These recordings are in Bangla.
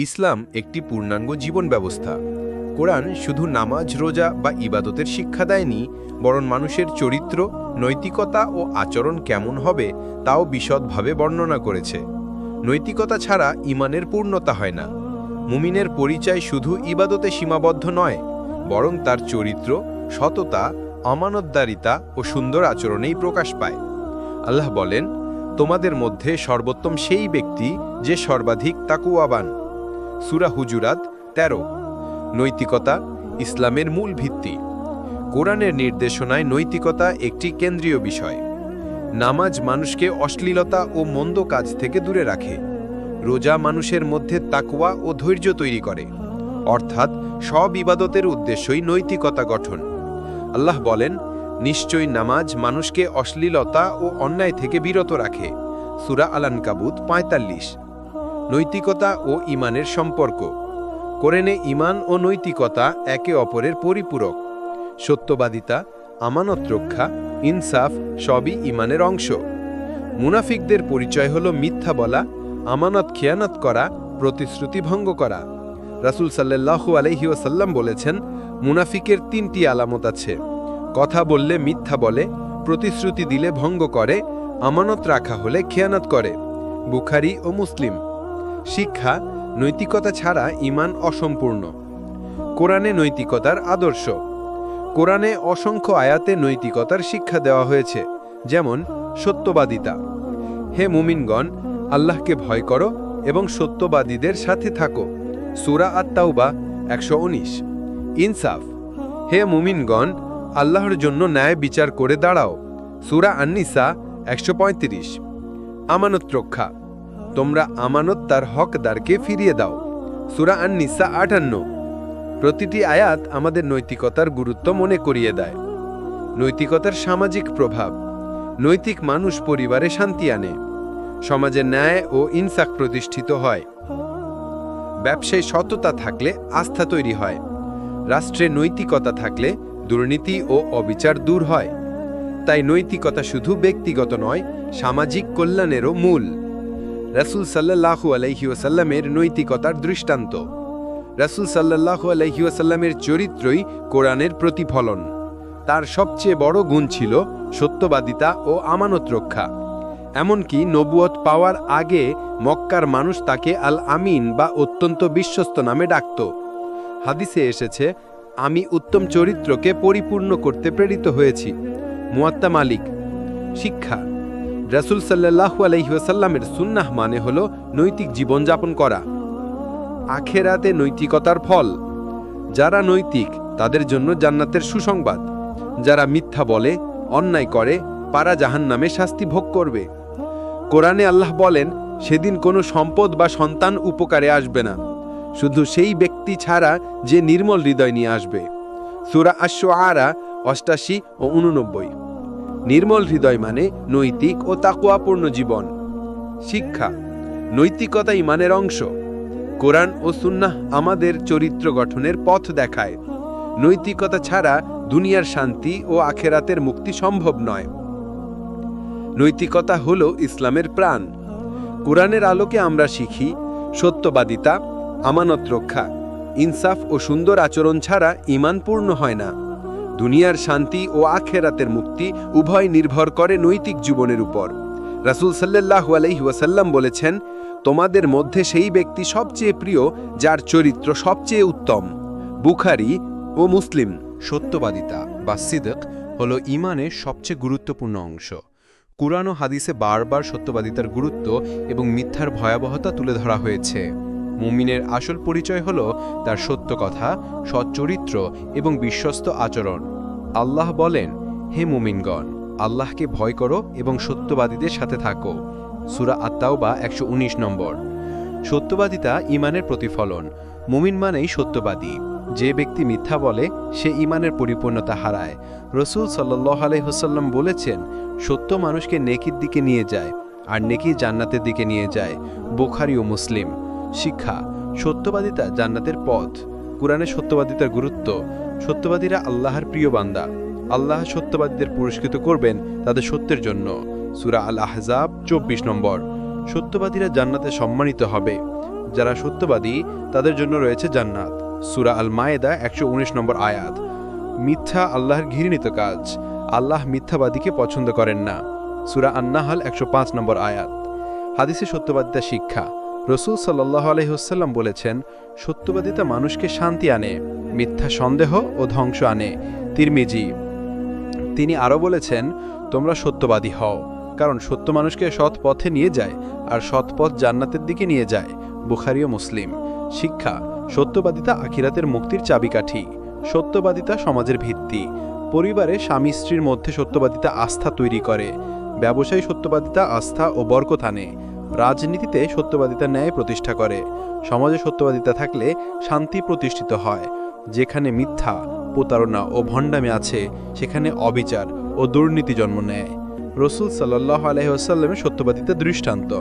ইসলাম একটি পূর্ণাঙ্গ জীবন ব্যবস্থা। কোরআন শুধু নামাজ, রোজা বা ইবাদতের শিক্ষা দেয়নি, বরং মানুষের চরিত্র, নৈতিকতা ও আচরণ কেমন হবে তাও বিশদভাবে বর্ণনা করেছে। নৈতিকতা ছাড়া ঈমানের পূর্ণতা হয় না। মুমিনের পরিচয় শুধু ইবাদতে সীমাবদ্ধ নয়, বরং তার চরিত্র, সততা, আমানতদারিতা ও সুন্দর আচরণেই প্রকাশ পায়। আল্লাহ বলেন, তোমাদের মধ্যে সর্বোত্তম সেই ব্যক্তি যে সর্বাধিক তাকওয়াবান। সূরা হুজুরাত ১৩। নৈতিকতা ইসলামের মূল ভিত্তি। কোরআনের নির্দেশনায় নৈতিকতা একটি কেন্দ্রীয় বিষয়। নামাজ মানুষকে অশ্লীলতা ও মন্দ কাজ থেকে দূরে রাখে। রোজা মানুষের মধ্যে তাকওয়া ও ধৈর্য তৈরি করে, অর্থাৎ সব ইবাদতের উদ্দেশ্যই নৈতিকতা গঠন। আল্লাহ বলেন, নিশ্চয়ই নামাজ মানুষকে অশ্লীলতা ও অন্যায় থেকে বিরত রাখে। সূরা আল-আনকাবুত ৪৫। নৈতিকতা ও ঈমানের সম্পর্ক। কোরআনে ঈমান ও নৈতিকতা একে অপরের পরিপূরক। সত্যবাদিতা, আমানত রক্ষা, ইনসাফ সবই ঈমানের অংশ। মুনাফিকদের পরিচয় হল মিথ্যা বলা, আমানত খেয়ানত করা, প্রতিশ্রুতি ভঙ্গ করা। রাসূল সাল্লাল্লাহু আলাইহি ওয়াসাল্লাম বলেছেন, মুনাফিকের ৩টি আলামত আছে: কথা বললে মিথ্যা বলে, প্রতিশ্রুতি দিলে ভঙ্গ করে, আমানত রাখা হলে খেয়ানত করে। বুখারী ও মুসলিম। শিক্ষা, নৈতিকতা ছাড়া ঈমান অসম্পূর্ণ। কোরআনে নৈতিকতার আদর্শ। কোরআনে অসংখ্য আয়াতে নৈতিকতার শিক্ষা দেওয়া হয়েছে, যেমন সত্যবাদিতা। হে মুমিনগণ, আল্লাহকে ভয় করো এবং সত্যবাদীদের সাথে থাকো। সূরা আত-তাওবা ১১৯। ইনসাফ। হে মুমিনগণ, আল্লাহর জন্য ন্যায় বিচার করে দাঁড়াও। সূরা আন-নিসা ১৩৫। আমানত রক্ষা। তোমরা আমানত তার হকদারকে ফিরিয়ে দাও। সূরা আন-নিসা ৫৮। প্রতিটি আয়াত আমাদের নৈতিকতার গুরুত্ব মনে করিয়ে দেয়। নৈতিকতার সামাজিক প্রভাব। নৈতিক মানুষ পরিবারে শান্তি আনে, সমাজে ন্যায় ও ইনসাফ প্রতিষ্ঠিত হয়। ব্যবসায় সততা থাকলে আস্থা তৈরি হয়। রাষ্ট্রে নৈতিকতা থাকলে দুর্নীতি ও অবিচার দূর হয়। তাই নৈতিকতা শুধু ব্যক্তিগত নয়, সামাজিক কল্যাণেরও মূল। রাসূল সাল্লাল্লাহু আলাইহি ওয়াসাল্লামের নৈতিকতার দৃষ্টান্ত। রাসূল সাল্লাল্লাহু আলাইহি ওয়াসাল্লামের চরিত্রই কোরআনের প্রতিফলন। তার সবচেয়ে বড় গুণ ছিল সত্যবাদিতা ও আমানত রক্ষা। এমনকি নবুয়ত পাওয়ার আগে মক্কার মানুষ তাকে আল আমিন বা অত্যন্ত বিশ্বস্ত নামে ডাকত। হাদিসে এসেছে, আমি উত্তম চরিত্রকে পরিপূর্ণ করতে প্রেরিত হয়েছি। মুয়াত্তা মালিক। শিক্ষা, রাসূল সাল্লাল্লাহু আলাইহি ওয়াসাল্লামের সুন্নাহ মানে হলো নৈতিক জীবনযাপন করা। আখেরাতে নৈতিকতার ফল। যারা নৈতিক তাদের জন্য জান্নাতের সুসংবাদ। যারা মিথ্যা বলে, অন্যায় করে, পারা জাহান্নামে শাস্তি ভোগ করবে। কোরআনে আল্লাহ বলেন, সেদিন কোনো সম্পদ বা সন্তান উপকারে আসবে না, শুধু সেই ব্যক্তি ছাড়া যে নির্মল হৃদয় নিয়ে আসবে। সূরা আশ-শুআরা ৮৮ ও ৮৯। নির্মল হৃদয় মানে নৈতিক ও তাকওয়াপূর্ণ জীবন। শিক্ষা, নৈতিকতা ঈমানের অংশ। কোরআন ও সুন্নাহ আমাদের চরিত্র গঠনের পথ দেখায়। নৈতিকতা ছাড়া দুনিয়ার শান্তি ও আখেরাতের মুক্তি সম্ভব নয়। নৈতিকতা হলো ইসলামের প্রাণ। কোরআনের আলোকে আমরা শিখি, সত্যবাদিতা, আমানত রক্ষা, ইনসাফ ও সুন্দর আচরণ ছাড়া ঈমান পূর্ণ হয় না। দুনিয়ার শান্তি ও আখেরাতের মুক্তি উভয় নির্ভর করে নৈতিক জীবনের উপর। রাসূল সাল্লাল্লাহু আলাইহি ওয়াসাল্লাম বলেছেন, তোমাদের মধ্যে সেই ব্যক্তি সবচেয়ে প্রিয় যার চরিত্র সবচেয়ে উত্তম। বুখারী ও মুসলিম। সত্যবাদিতা বা সিদক হল ঈমানের সবচেয়ে গুরুত্বপূর্ণ অংশ। কুরআন ও হাদিসে বারবার সত্যবাদিতার গুরুত্ব এবং মিথ্যার ভয়াবহতা তুলে ধরা হয়েছে। মুমিনের আসল পরিচয় হল তার সত্য কথা, সৎ চরিত্র এবং বিশ্বস্ত আচরণ। আল্লাহ বলেন, হে মুমিনগণ, আল্লাহকে ভয় করো এবং সত্যবাদীদের সাথে থাকো। সূরা আত-তাওবা ১১৯ নম্বর। সত্যবাদিতা ঈমানের প্রতিফলন। মুমিন মানেই সত্যবাদী। যে ব্যক্তি মিথ্যা বলে সে ঈমানের পরিপূর্ণতা হারায়। রাসূল সাল্লাল্লাহু আলাইহি ওয়াসাল্লাম বলেছেন, সত্য মানুষকে নেকির দিকে নিয়ে যায় আর নেকি জান্নাতের দিকে নিয়ে যায়। বুখারী ও মুসলিম। শিক্ষা, সত্যবাদিতা জান্নাতের পথ। কুরআনে সত্যবাদিতার গুরুত্ব। সত্যবাদীরা আল্লাহর প্রিয় বান্দা। আল্লাহ সত্যবাদীদের পুরস্কৃত করবেন তাদের সত্যের জন্য। সূরা আল-আহজাব ২৪ নম্বর। সত্যবাদীরা জান্নাতে সম্মানিত হবে। যারা সত্যবাদী তাদের জন্য রয়েছে জান্নাত। সূরা আল মায়েদা 119 নম্বর আয়াত। মিথ্যা আল্লাহর ঘৃণিত কাজ, আল্লাহ মিথ্যাবাদীকে পছন্দ করেন না। সূরা আন-নাহল 105 নম্বর আয়াত। হাদিসে সত্যবাদিতা শিক্ষা। রাসূল সাল্লাল্লাহু আলাইহি ওয়াসাল্লাম বলেছেন, সত্যবাদিতা মানুষকে শান্তি আনে, মিথ্যা সন্দেহ ও ধ্বংস আনে। তিরমিজি। তিনি আরও বলেছেন, তোমরা সত্যবাদী হও, কারণ সত্য মানুষকে সৎ পথে নিয়ে যায়, আর সৎ পথ জান্নাতের দিকে নিয়ে যায়। বুখারী ও মুসলিম। শিক্ষা। সত্যবাদিতা আখিরাতের মুক্তির চাবিকাঠি। সত্যবাদিতা সমাজের ভিত্তি। পরিবারে স্বামী স্ত্রীর মধ্যে সত্যবাদিতা আস্থা তৈরি করে। ব্যবসায়ী সত্যবাদিতা আস্থা ও বরকত আনে। রাজনীতিতে সত্যবাদিতা ন্যায় প্রতিষ্ঠা করে। সমাজে সত্যবাদিতা থাকলে শান্তি প্রতিষ্ঠিত হয়। যেখানে মিথ্যা, প্রতারণা ও ভণ্ডামি আছে, সেখানে অবিচার ও দুর্নীতি জন্ম নেয়। রাসূল সাল্লাল্লাহু আলাইহি ওয়াসাল্লামের সত্যবাদিতা দৃষ্টান্ত।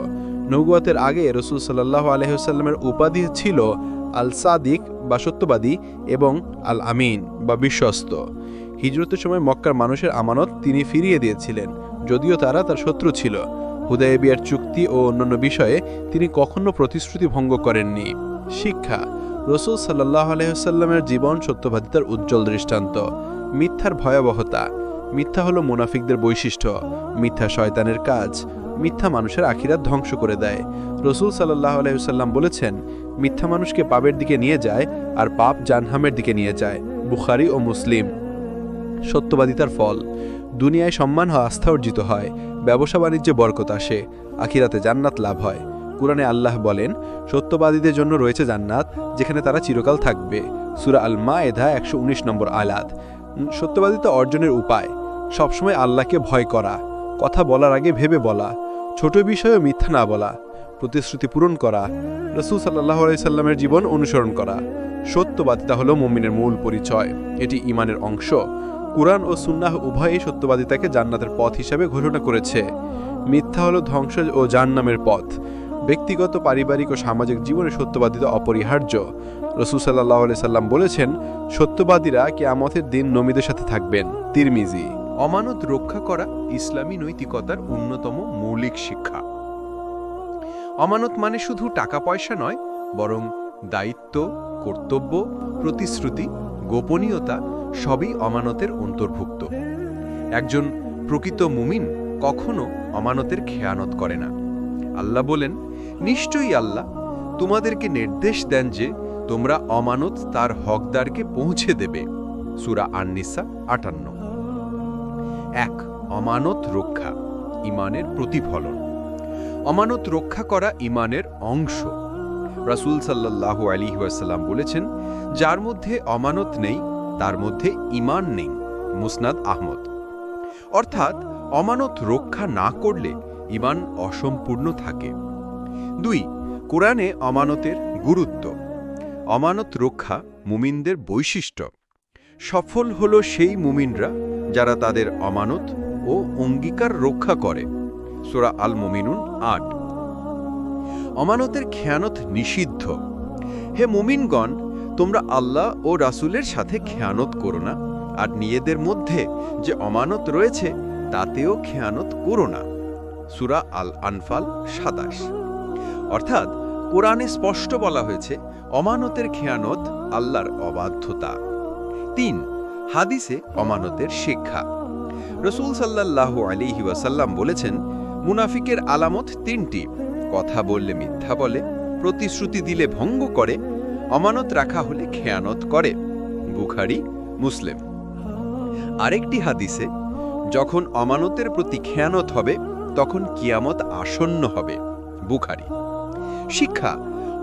নবুয়তের আগে রাসূল সাল্লাল্লাহু আলাইহি ওয়াসাল্লামের উপাধি ছিল আল সাদিক বা সত্যবাদী এবং আল আমিন বা বিশ্বস্ত। হিজরতের সময় মক্কার মানুষের আমানত তিনি ফিরিয়ে দিয়েছিলেন, যদিও তারা তার শত্রু ছিল। হুদায়বিয়ার চুক্তি ও অন্যান্য বিষয়ে তিনি কখনো প্রতিশ্রুতি ভঙ্গ করেননি। শিক্ষা। রাসূল সাল্লাল্লাহু আলাইহি ওয়াসাল্লামের জীবন সত্যবাদিতার উজ্জ্বল দৃষ্টান্ত। মিথ্যার ভয়াবহতা। মিথ্যা হলো মুনাফিকদের বৈশিষ্ট্য। মিথ্যা শয়তানের কাজ। মিথ্যা মানুষের আখিরাত ধ্বংস করে দেয়। রাসূল সাল্লাল্লাহু আলাইহি ওয়াসাল্লাম বলেছেন, মিথ্যা মানুষকে পাপের দিকে নিয়ে যায়, আর পাপ জাহান্নামের দিকে নিয়ে যায়। বুখারী ও মুসলিম। সত্যবাদিতার ফল। দুনিয়ায় সম্মান ও আস্থা অর্জিত হয়, ব্যবসা বাণিজ্যে বরকত আসে, আখিরাতে জান্নাত লাভ হয়। কুরআনে আল্লাহ বলেন, সত্যবাদীদের জন্য রয়েছে জান্নাত, যেখানে তারা চিরকাল থাকবে। সূরা আল মায়েদা 119 নম্বর আয়াত। সত্যবাদিতা অর্জনের উপায়। সবসময় আল্লাহকে ভয় করা, কথা বলার আগে ভেবে বলা, ছোট বিষয়েও মিথ্যা না বলা, প্রতিশ্রুতি পূরণ করা, রাসূল সাল্লাল্লাহু আলাইহি সাল্লামের জীবন অনুসরণ করা। সত্যবাদিতা হলো মুমিনের মূল পরিচয়, এটি ঈমানের অংশ। কুরআন ও সুন্নাহ উভয়ই সত্যবাদিতাকে জান্নাতের পথ হিসাবে ঘোষণা করেছে। মিথ্যা হলো ধ্বংস ও জাহান্নামের পথ। ব্যক্তিগত, পারিবারিক ও সামাজিক জীবনে সত্যবাদিতা অপরিহার্য। রাসূল সাল্লাল্লাহু আলাইহি সাল্লাম বলেছেন, সত্যবাদীরা কিয়ামতের দিন নবীদের সাথে থাকবেন। তিরমিজি। অমানত রক্ষা করা ইসলামী নৈতিকতার অন্যতম মৌলিক শিক্ষা। অমানত মানে শুধু টাকা পয়সা নয়, বরং দায়িত্ব, কর্তব্য, প্রতিশ্রুতি, গোপনীয়তা সবই অমানতের অন্তর্ভুক্ত। একজন প্রকৃত মুমিন কখনো অমানতের খেয়ানত করে না। আল্লাহ বলেন, নিশ্চয়ই আল্লাহ তোমাদেরকে নির্দেশ দেন যে তোমরা অমানত তার হকদারকে পৌঁছে দেবে। সূরা আন-নিসা 58। 1. অমানত রক্ষা, ঈমানের প্রতিফলন। অমানত রক্ষা করা ঈমানের অংশ। রাসূল সাল্লাল্লাহু আলাইহি ওয়াসাল্লাম বলেছেন, যার মধ্যে অমানত নেই তার মধ্যে ঈমান নেই। মুসনাদ আহমদ। অর্থাৎ অমানত রক্ষা না করলে ঈমান অসম্পূর্ণ থাকে। 2. কোরআনে অমানতের গুরুত্ব। অমানত রক্ষা মুমিনদের বৈশিষ্ট্য। সফল হলো সেই মুমিনরা যারা তাদের অমানত ও অঙ্গীকার রক্ষা করে। সূরা আল মুমিনুন 8। অমানতের খেয়ানত নিষিদ্ধ। হে মুমিনগণ, তোমরা আল্লাহ ও রাসূলের সাথে খেয়ানত করো না, আর নিজেদের মধ্যে যে অমানত রয়েছে তাতেও খেয়ানত করো না। সূরা আল আনফাল 27। অর্থাৎ কোরআনে স্পষ্ট বলা হয়েছে অমানতের খেয়ানত আল্লাহর অবাধ্যতা। 3. হাদিসে অমানতের শিক্ষা। রাসূল সাল্লাল্লাহু আলাইহি ওয়াসাল্লাম বলেছেন, মুনাফিকের আলামত 3টি: কথা বললে মিথ্যা বলে, প্রতিশ্রুতি দিলে ভঙ্গ করে, অমানত রাখা হলে খেয়ানত করে। বুখারী, মুসলিম। আরেকটি হাদিসে, যখন অমানতের প্রতি খেয়ানত হবে তখন কিয়ামত আসন্ন হবে। বুখারী। শিক্ষা।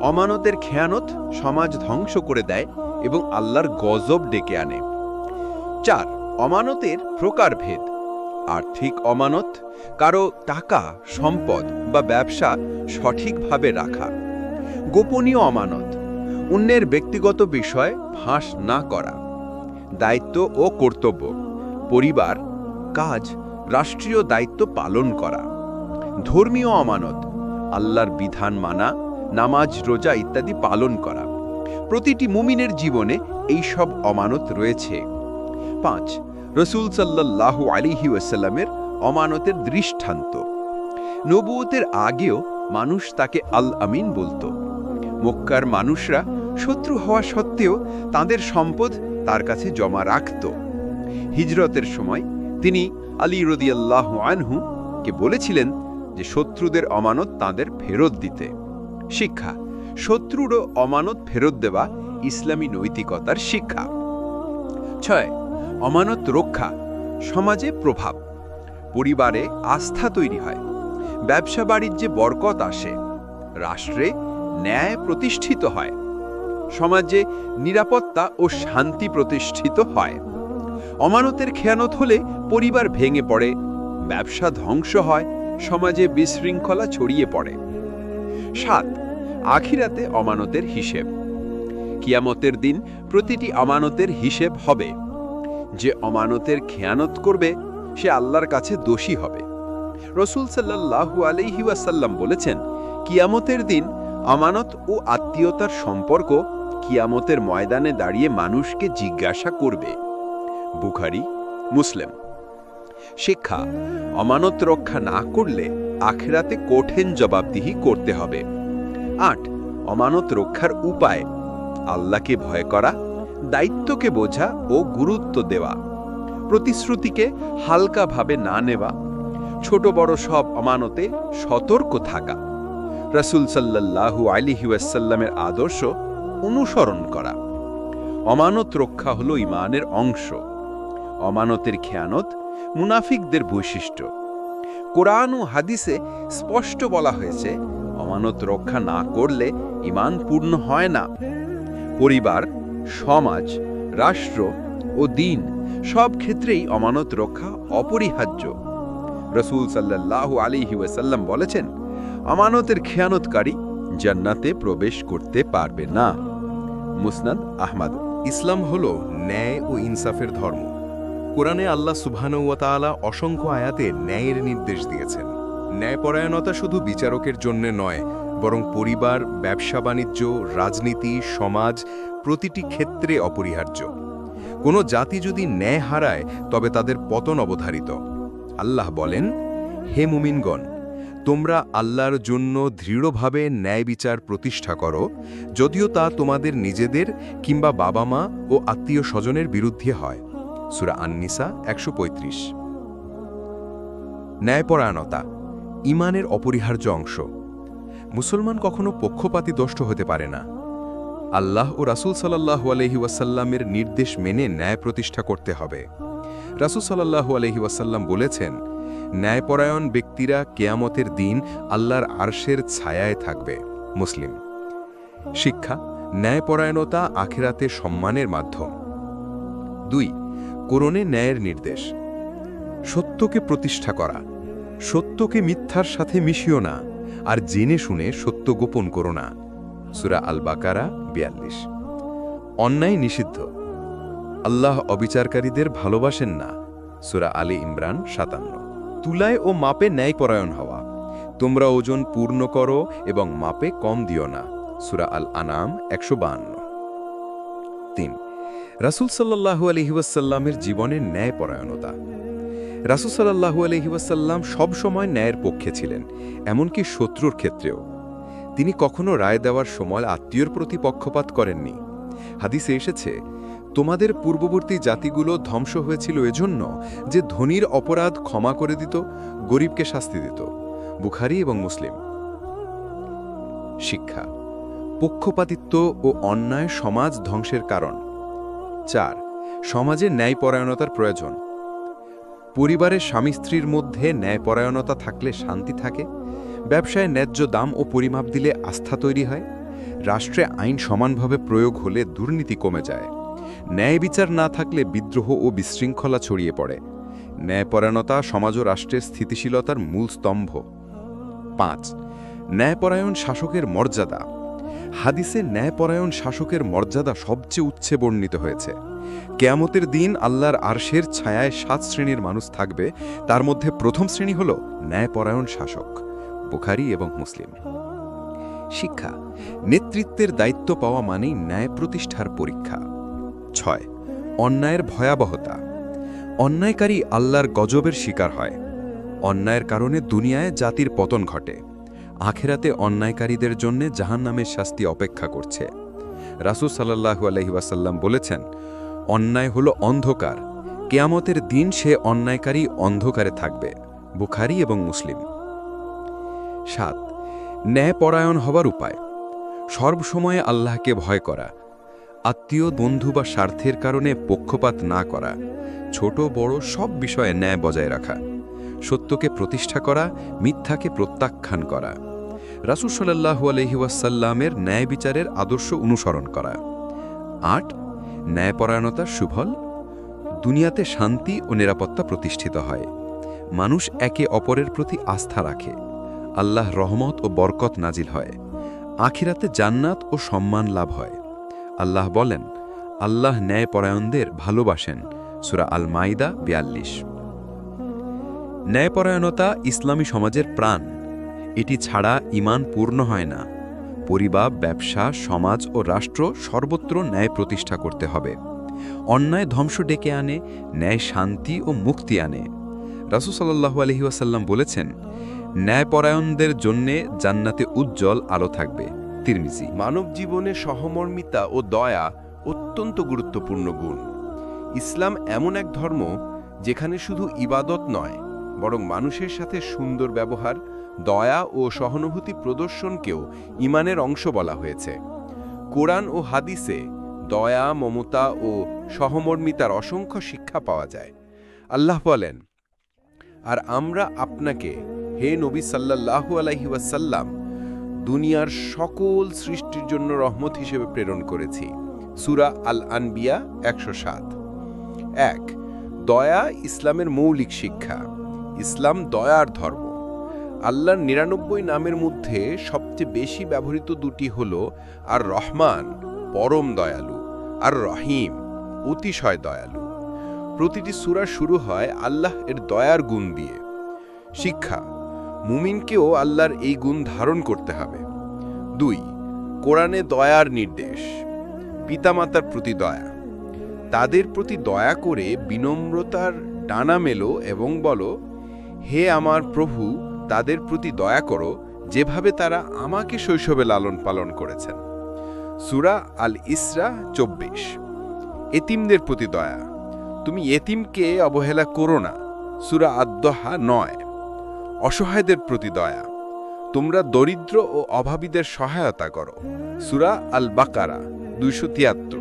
অমানতের খেয়ানত সমাজ ধ্বংস করে দেয় এবং আল্লাহর গজব ডেকে আনে। 4. অমানতের প্রকারভেদ। আর্থিক অমানত, কারো টাকা, সম্পদ বা ব্যবসা সঠিকভাবে রাখা। গোপনীয় অমানত, অন্যের ব্যক্তিগত বিষয় ফাঁস না করা। দায়িত্ব ও কর্তব্য, পরিবার, কাজ, রাষ্ট্রীয় দায়িত্ব পালন করা। ধর্মীয় অমানত, আল্লাহর বিধান মানা, নামাজ, রোজা ইত্যাদি পালন করা। প্রতিটি মুমিনের জীবনে এই সব অমানত রয়েছে। 5. রাসূল সাল্লাল্লাহু আলাইহি ওয়াসাল্লামের অমানতের দৃষ্টান্ত। নবুয়তের আগেও মানুষ তাকে আল আমিন বলতো। মক্কার মানুষরা শত্রু হওয়া সত্ত্বেও তাদের সম্পদ তার কাছে জমা রাখত। হিজরতের সময় তিনি আলী রাদিয়াল্লাহু আনহু কে বলেছিলেন যে শত্রুদের অমানত তাদের ফেরত দিতে। শিক্ষা: শত্রুরও অমানত ফেরত দেওয়া ইসলামী নৈতিকতার শিক্ষা। 6. অমানত রক্ষা, সমাজে প্রভাব। পরিবারে আস্থা তৈরি হয়, ব্যবসা বাণিজ্যে বরকত আসে, রাষ্ট্রে ন্যায় প্রতিষ্ঠিত হয়, সমাজে নিরাপত্তা ও শান্তি প্রতিষ্ঠিত হয়। অমানতের খেয়ানত হলে পরিবার ভেঙে পড়ে, ব্যবসা ধ্বংস হয়, সমাজে বিশৃঙ্খলা ছড়িয়ে পড়ে। 7. আখিরাতে অমানতের হিসেব। কিয়ামতের দিন প্রতিটি আমানতের হিসেব হবে। যে অমানতের খেয়ানত করবে সে আল্লাহর কাছে দোষী হবে। রাসূল সাল্লাল্লাহু আলাইহি ওয়াসাল্লাম বলেছেন, কিয়ামতের দিন আমানত ও আত্মীয়তার সম্পর্ক কিয়ামতের ময়দানে দাঁড়িয়ে মানুষকে জিজ্ঞাসা করবে। বুখারী, মুসলিম। শিক্ষা: আমানত রক্ষা না করলে আখিরাতে কঠিন জবাবদিহি করতে হবে। 8. আমানত রক্ষার উপায়: আল্লাহকে ভয় করা, দায়িত্বকে বোঝা ও গুরুত্ব দেওয়া, প্রতিশ্রুতিকে হালকাভাবে না নেওয়া, ছোট বড় সব আমানতে সতর্ক থাকা, রাসূল সাল্লাল্লাহু আলাইহি ওয়াসাল্লামের আদর্শ অনুসরণ করা। আমানত রক্ষা হলো ঈমানের অংশ। আমানতের খেয়ানত মুনাফিকদের বৈশিষ্ট্য। কোরআন ও হাদিসে স্পষ্ট বলা হয়েছে, আমানত রক্ষা না করলে ঈমান পূর্ণ হয় না। পরিবার, সমাজ, রাষ্ট্র ও দ্বীন সব ক্ষেত্রেই আমানত রক্ষা অপরিহার্য। রাসূল সাল্লাল্লাহু আলাইহি ওয়াসাল্লাম বলেছেন, আমানতের খেয়ানতকারী জান্নাতে প্রবেশ করতে পারবে না। মুসনাদ আহমদ। ইসলাম হল ন্যায় ও ইনসাফের ধর্ম। কোরআনে আল্লাহ সুবহানাহু ওয়া তাআলা অসংখ্য আয়াতে ন্যায়ের নির্দেশ দিয়েছেন। ন্যায়পরায়ণতা শুধু বিচারকের জন্য নয়, বরং পরিবার, ব্যবসা বাণিজ্য, রাজনীতি, সমাজ প্রতিটি ক্ষেত্রে অপরিহার্য। কোনো জাতি যদি ন্যায় হারায় তবে তাদের পতন অবধারিত। আল্লাহ বলেন, হে মুমিনগণ, তোমরা আল্লাহর জন্য দৃঢ়ভাবে ন্যায় বিচার প্রতিষ্ঠা করো, যদিও তা তোমাদের নিজেদের কিংবা বাবা মা ও আত্মীয় স্বজনের বিরুদ্ধে হয়। সূরা আন-নিসা 135। ন্যায়পরায়ণতা ঈমানের অপরিহার্য অংশ। মুসলমান কখনো পক্ষপাতিদষ্ট হতে পারে না। আল্লাহ ও রাসূল সাল্লাল্লাহু আলাইহি ওয়াসাল্লামের নির্দেশ মেনে ন্যায় প্রতিষ্ঠা করতে হবে। রাসূল সাল্লাল্লাহু আলাইহি ওয়াসাল্লাম বলেছেন, ন্যায়পরায়ণ ব্যক্তিরা কিয়ামতের দিন আল্লাহর আরশের ছায়ায় থাকবে। মুসলিম। শিক্ষা: ন্যায়পরায়ণতা আখিরাতে সম্মানের মাধ্যম। 2. কোরআনে ন্যায়ের নির্দেশ। সত্যকে প্রতিষ্ঠা করা। সত্যকে মিথ্যার সাথে মিশিও না, আর জেনে শুনে সত্য গোপন করো না। সূরা আল বাকারা 42। অন্যায় নিষিদ্ধ। আল্লাহ অবিচারকারীদের ভালোবাসেন না। সূরা আলী ইমরান 57। তুলায় ও মাপে ন্যায়পরায়ণ হওয়া। তোমরা ওজন পূর্ণ করো এবং মাপে কম দিও না। সূরা আল আনাম 152। 3. রাসূল সাল্লাল্লাহু আলাইহি ওয়াসাল্লামের জীবনের ন্যায়পরায়ণতা। রাসূল সাল্লাল্লাহু আলাইহি ওয়াসাল্লাম সবসময় ন্যায়ের পক্ষে ছিলেন, এমনকি শত্রুর ক্ষেত্রেও। তিনি কখনো রায় দেওয়ার সময় আত্মীয়র প্রতি পক্ষপাত করেননি। হাদিসে এসেছে, তোমাদের পূর্ববর্তী জাতিগুলো ধ্বংস হয়েছিল এজন্য যে ধনীর অপরাধ ক্ষমা করে দিত, গরিবকে শাস্তি দিত। বুখারী এবং মুসলিম। শিক্ষা: পক্ষপাতিত্ব ও অন্যায় সমাজ ধ্বংসের কারণ। 4. সমাজে ন্যায়পরায়ণতার প্রয়োজন। পরিবারের স্বামী স্ত্রীর মধ্যে ন্যায়পরায়ণতা থাকলে শান্তি থাকে, ব্যবসায় ন্যায্য দাম ও পরিমাপ দিলে আস্থা তৈরি হয়, রাষ্ট্রে আইন সমানভাবে প্রয়োগ হলে দুর্নীতি কমে যায়, ন্যায় বিচার না থাকলে বিদ্রোহ ও বিশৃঙ্খলা ছড়িয়ে পড়ে। ন্যায়পরায়ণতা সমাজ ও রাষ্ট্রের স্থিতিশীলতার মূল স্তম্ভ। 5. ন্যায়পরায়ণ শাসকের মর্যাদা। হাদিসে ন্যায়পরায়ণ শাসকের মর্যাদা সবচেয়ে উচ্চে বর্ণিত হয়েছে। কিয়ামতের দিন আল্লাহর আরশের ছায়ায় 7 শ্রেণীর মানুষ থাকবে, তার মধ্যে প্রথম শ্রেণী হল ন্যায়পরায়ণ শাসক। বুখারী এবং মুসলিম। শিক্ষা: নেতৃত্বের দায়িত্ব পাওয়া মানেই ন্যায় প্রতিষ্ঠার পরীক্ষা। 6. অন্যায়ের ভয়াবহতা। অন্যায়কারী আল্লাহর গজবের শিকার হয়। অন্যায়ের কারণে দুনিয়ায় জাতির পতন ঘটে। আখেরাতে অন্যায়কারীদের জন্য জাহান্নামের শাস্তি অপেক্ষা করছে। রাসূল সাল্লাল্লাহু আলাইহি ওয়াসাল্লাম বলেছেন, অন্যায় হলো অন্ধকার, কিয়ামতের দিন সে অন্যায়কারী অন্ধকারে থাকবে। বুখারী এবং মুসলিম। 7. ন্যায়পরায়ণ হবার উপায়। সর্বসময়ে আল্লাহকে ভয় করা, আত্মীয়, বন্ধু বা স্বার্থের কারণে পক্ষপাত না করা, ছোট বড় সব বিষয়ে ন্যায় বজায় রাখা, সত্যকে প্রতিষ্ঠা করা, মিথ্যাকে প্রত্যাখ্যান করা, রাসূল সাল্লাল্লাহু আলাইহি ওয়াসাল্লামের ন্যায় বিচারের আদর্শ অনুসরণ করা। 8. ন্যায়পরায়ণতার সুফল। দুনিয়াতে শান্তি ও নিরাপত্তা প্রতিষ্ঠিত হয়, মানুষ একে অপরের প্রতি আস্থা রাখে, আল্লাহ রহমত ও বরকত নাজিল হয়, আখিরাতে জান্নাত ও সম্মান লাভ হয়। আল্লাহ বলেন, আল্লাহ ন্যায়পরায়ণদের ভালোবাসেন। সূরা আল মাইদা 42। ন্যায়পরায়ণতা ইসলামী সমাজের প্রাণ। এটি ছাড়া ঈমান পূর্ণ হয় না। পরিবার, ব্যবসা, সমাজ ও রাষ্ট্র সর্বত্র ন্যায় প্রতিষ্ঠা করতে হবে। অন্যায় ধ্বংস ডেকে আনে, ন্যায় শান্তি ও মুক্তি আনে। রাসূল সাল্লাল্লাহু আলাইহি ওয়াসাল্লাম বলেছেন, ন্যায়পরায়ণদের জন্যে জান্নাতে উজ্জ্বল আলো থাকবে। তিরমিজি। মানব জীবনে সহমর্মিতা ও দয়া অত্যন্ত গুরুত্বপূর্ণ গুণ। ইসলাম এমন এক ধর্ম যেখানে শুধু ইবাদত নয়, বরং মানুষের সাথে সুন্দর ব্যবহার, দয়া ও সহানুভূতি প্রদর্শনকেও ঈমানের অংশ বলা হয়েছে। কোরআন ও হাদিসে দয়া, মমতা ও সহমর্মিতার অসংখ্য শিক্ষা পাওয়া যায়। আল্লাহ বলেন, আর আমরা আপনাকে, হে নবী সাল্লাল্লাহু আলাইহি ওয়াসাল্লাম, দুনিয়ার সকল সৃষ্টির জন্য রহমত হিসেবে প্রেরণ করেছি। সূরা আল আনবিয়া 107। 1. দয়া ইসলামের মৌলিক শিক্ষা। ইসলাম দয়ার ধর্ম। আল্লাহর 99 নামের মধ্যে সবচেয়ে বেশি ব্যবহৃত দুটি হল আর রহমান, পরম দয়ালু, আর রহিম, অতিশয় দয়ালু। প্রতিটি সূরা শুরু হয় আল্লাহ এর দয়ার গুণ দিয়ে। শিক্ষা, মুমিনকেও আল্লাহর এই গুণ ধারণ করতে হবে। 2. কোরআনে দয়ার নির্দেশ। পিতামাতার প্রতি দয়া। তাদের প্রতি দয়া করে বিনম্রতার ডানা মেলো এবং বলো, হে আমার প্রভু, তাদের প্রতি দয়া করো যেভাবে তারা আমাকে শৈশবে লালন পালন করেছেন। সূরা আল ইসরা 24। এতিমদের প্রতি দয়া। তুমি এতিমকে অবহেলা করো না। সূরা আদ-দোহা 9। অসহায়দের প্রতি দয়া। তোমরা দরিদ্র ও অভাবীদের সহায়তা করো। সূরা আল বাকারা 273।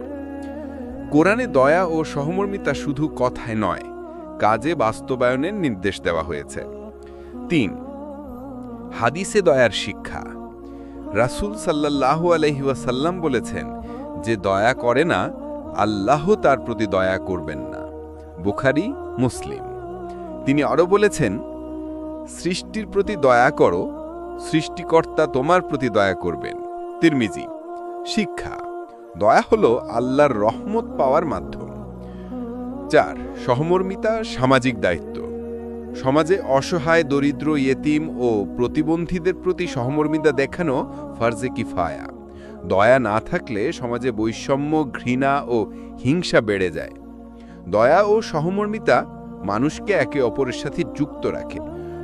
কোরআনে দয়া ও সহমর্মিতা শুধু কথায় নয়, কাজে বাস্তবায়নের নির্দেশ দেওয়া হয়েছে। 3. হাদিসে দয়ার শিক্ষা। রাসূল সাল্লাল্লাহু আলাইহি ওয়াসাল্লাম বলেছেন, যে দয়া করে না, আল্লাহ তার প্রতি দয়া করবেন না। বুখারী, মুসলিম। তিনি আরও বলেছেন, সৃষ্টির প্রতি দয়া করো, সৃষ্টিকর্তা তোমার প্রতি দয়া করবেন। তিরমিজি। শিক্ষা, দয়া হলো আল্লাহর রহমত পাওয়ার মাধ্যম। 4. সহমর্মিতা, সামাজিক দায়িত্ব। সমাজে অসহায়, দরিদ্র, ইয়েতিম ও প্রতিবন্ধীদের প্রতি সহমর্মিতা দেখানো ফরজে কিফায়া। দয়া না থাকলে সমাজে বৈষম্য, ঘৃণা ও হিংসা বেড়ে যায়। দয়া ও সহমর্মিতা মানুষকে একে অপরের সাথে যুক্ত রাখে।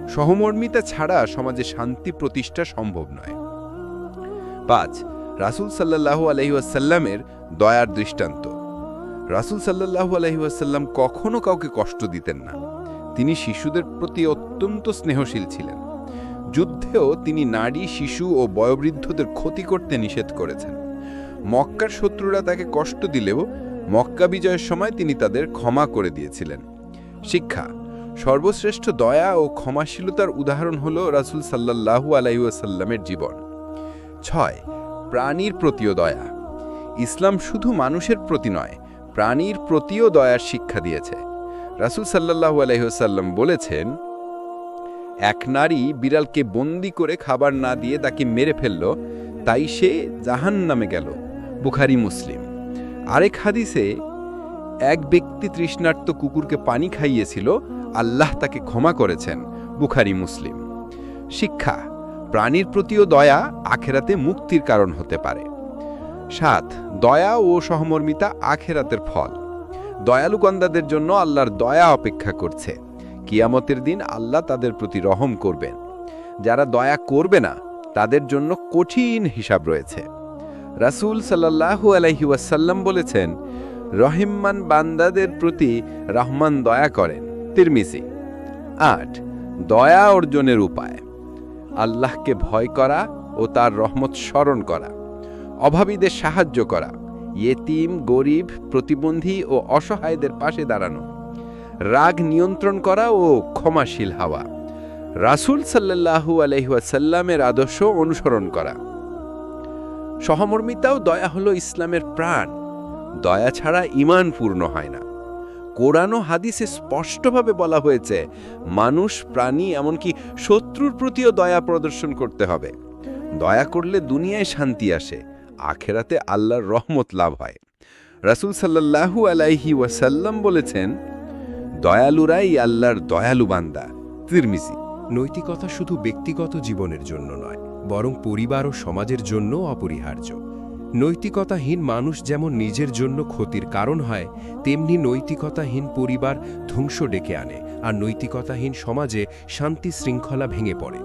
সহমর্মিতা ছাড়া সমাজে শান্তি প্রতিষ্ঠা সম্ভব নয়। 5. রাসূল সাল্লাল্লাহু আলাইহি ওয়াসাল্লামের দয়ার দৃষ্টান্ত। রাসূল সাল্লাল্লাহু আলাইহি ওয়াসাল্লাম কখনো কাউকে কষ্ট দিতেন না। তিনি শিশুদের প্রতি অত্যন্ত স্নেহশীল ছিলেন। যুদ্ধেও তিনি নারী, শিশু ও বয়োবৃদ্ধদের ক্ষতি করতে নিষেধ করেছেন। মক্কার শত্রুরা তাকে কষ্ট দিলেও মক্কা বিজয়ের সময় তিনি তাদের ক্ষমা করে দিয়েছিলেন। শিক্ষা, সর্বশ্রেষ্ঠ দয়া ও ক্ষমাশীলতার উদাহরণ হল রাসূল সাল্লাল্লাহু আলাইহি ওয়াসাল্লামের জীবন। 6. প্রাণীর প্রতিও দয়া। ইসলাম শুধু মানুষের প্রতি নয়, প্রাণীর প্রতিও দয়ার শিক্ষা দিয়েছে। রাসূল সাল্লাল্লাহু আলাইহি ওয়াসাল্লাম বলেছেন, এক নারী বিড়ালকে বন্দি করে খাবার না দিয়ে তাকে মেরে ফেলল, তাই সে জাহান্নামে গেল। বুখারী, মুসলিম। আরেক হাদিসে, এক ব্যক্তি তৃষ্ণার্ত কুকুরকে পানি খাইয়েছিল, আল্লাহ তাকে ক্ষমা করেছেন। বুখারী, মুসলিম। শিক্ষা, প্রাণীর প্রতিও দয়া আখেরাতে মুক্তির কারণ হতে পারে। 7. দয়া ও সহমর্মিতা আখেরাতের ফল। দয়ালু বান্দাদের জন্য আল্লাহর দয়া অপেক্ষা করছে। কিয়ামতের দিন আল্লাহ তাদের প্রতি রহম করবেন। যারা দয়া করবে না, তাদের জন্য কঠিন হিসাব রয়েছে। রাসূল সাল্লাল্লাহু আলাইহি ওয়াসাল্লাম বলেছেন, রহিম্মান বান্দাদের প্রতি রহমান দয়া করেন। তিরমিজি। ৮ দয়া অর্জনের উপায়: আল্লাহকে ভয় করা ও তার রহমত স্মরণ করা, অভাবীদের সাহায্য করা, ইয়েতিম, গরিব, প্রতিবন্ধী ও অসহায়দের পাশে দাঁড়ানো, রাগ নিয়ন্ত্রণ করা ও ক্ষমাশীল হওয়া, রাসূল সাল্লাল্লাহু আলাইহি ওয়াসাল্লামের আদর্শ অনুসরণ করা। সহমর্মিতা ও দয়া হলো ইসলামের প্রাণ। দয়া ছাড়া ঈমান পূর্ণ হয় না। কোরআন ও হাদিসে স্পষ্টভাবে বলা হয়েছে, মানুষ, প্রাণী, এমনকি শত্রুর প্রতিও দয়া প্রদর্শন করতে হবে। দয়া করলে দুনিয়ায় শান্তি আসে, আখেরাতে আল্লাহর রহমত লাভ হয়। রাসূল সাল্লাল্লাহু আলাইহি ওয়াসাল্লাম বলেছেন, দয়ালুরাই আল্লাহর দয়ালু বান্দা। তিরমিজি। নৈতিকতা শুধু ব্যক্তিগত জীবনের জন্য নয়, বরং পরিবার ও সমাজের জন্য অপরিহার্য। নৈতিকতাহীন মানুষ যেমন নিজের জন্য ক্ষতির কারণ হয়, তেমনি নৈতিকতাহীন পরিবার ধ্বংস ডেকে আনে, আর নৈতিকতাহীন সমাজে শান্তি শৃঙ্খলা ভেঙে পড়ে।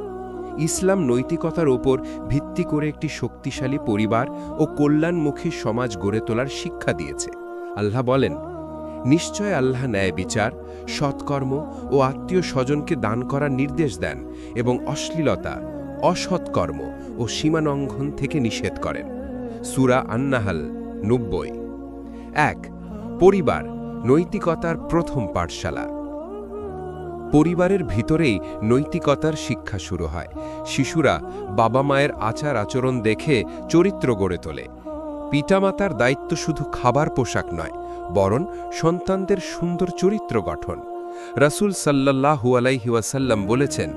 ইসলাম নৈতিকতার ওপর ভিত্তি করে একটি শক্তিশালী পরিবার ও কল্যাণমুখী সমাজ গড়ে তোলার শিক্ষা দিয়েছে। আল্লাহ বলেন, নিশ্চয় আল্লাহ ন্যায় বিচার, সৎকর্ম ও আত্মীয় স্বজনকে দান করার নির্দেশ দেন এবং অশ্লীলতা, অসৎকর্ম ও সীমালঙ্ঘন থেকে নিষেধ করেন। সূরা আন-নাহল ৯০। ১ পরিবার নৈতিকতার প্রথম পাঠশালা। পরিবারের ভিতরেই নৈতিকতার শিক্ষা শুরু হয়। শিশুরা বাবা মায়ের আচার আচরণ দেখে চরিত্র গড়ে তোলে। পিতামাতার দায়িত্ব শুধু খাবার পোশাক নয়, বরং সন্তানদের সুন্দর চরিত্র গঠন। রাসূল সাল্লাল্লাহু আলাইহি ওয়াসাল্লাম বলেছেন,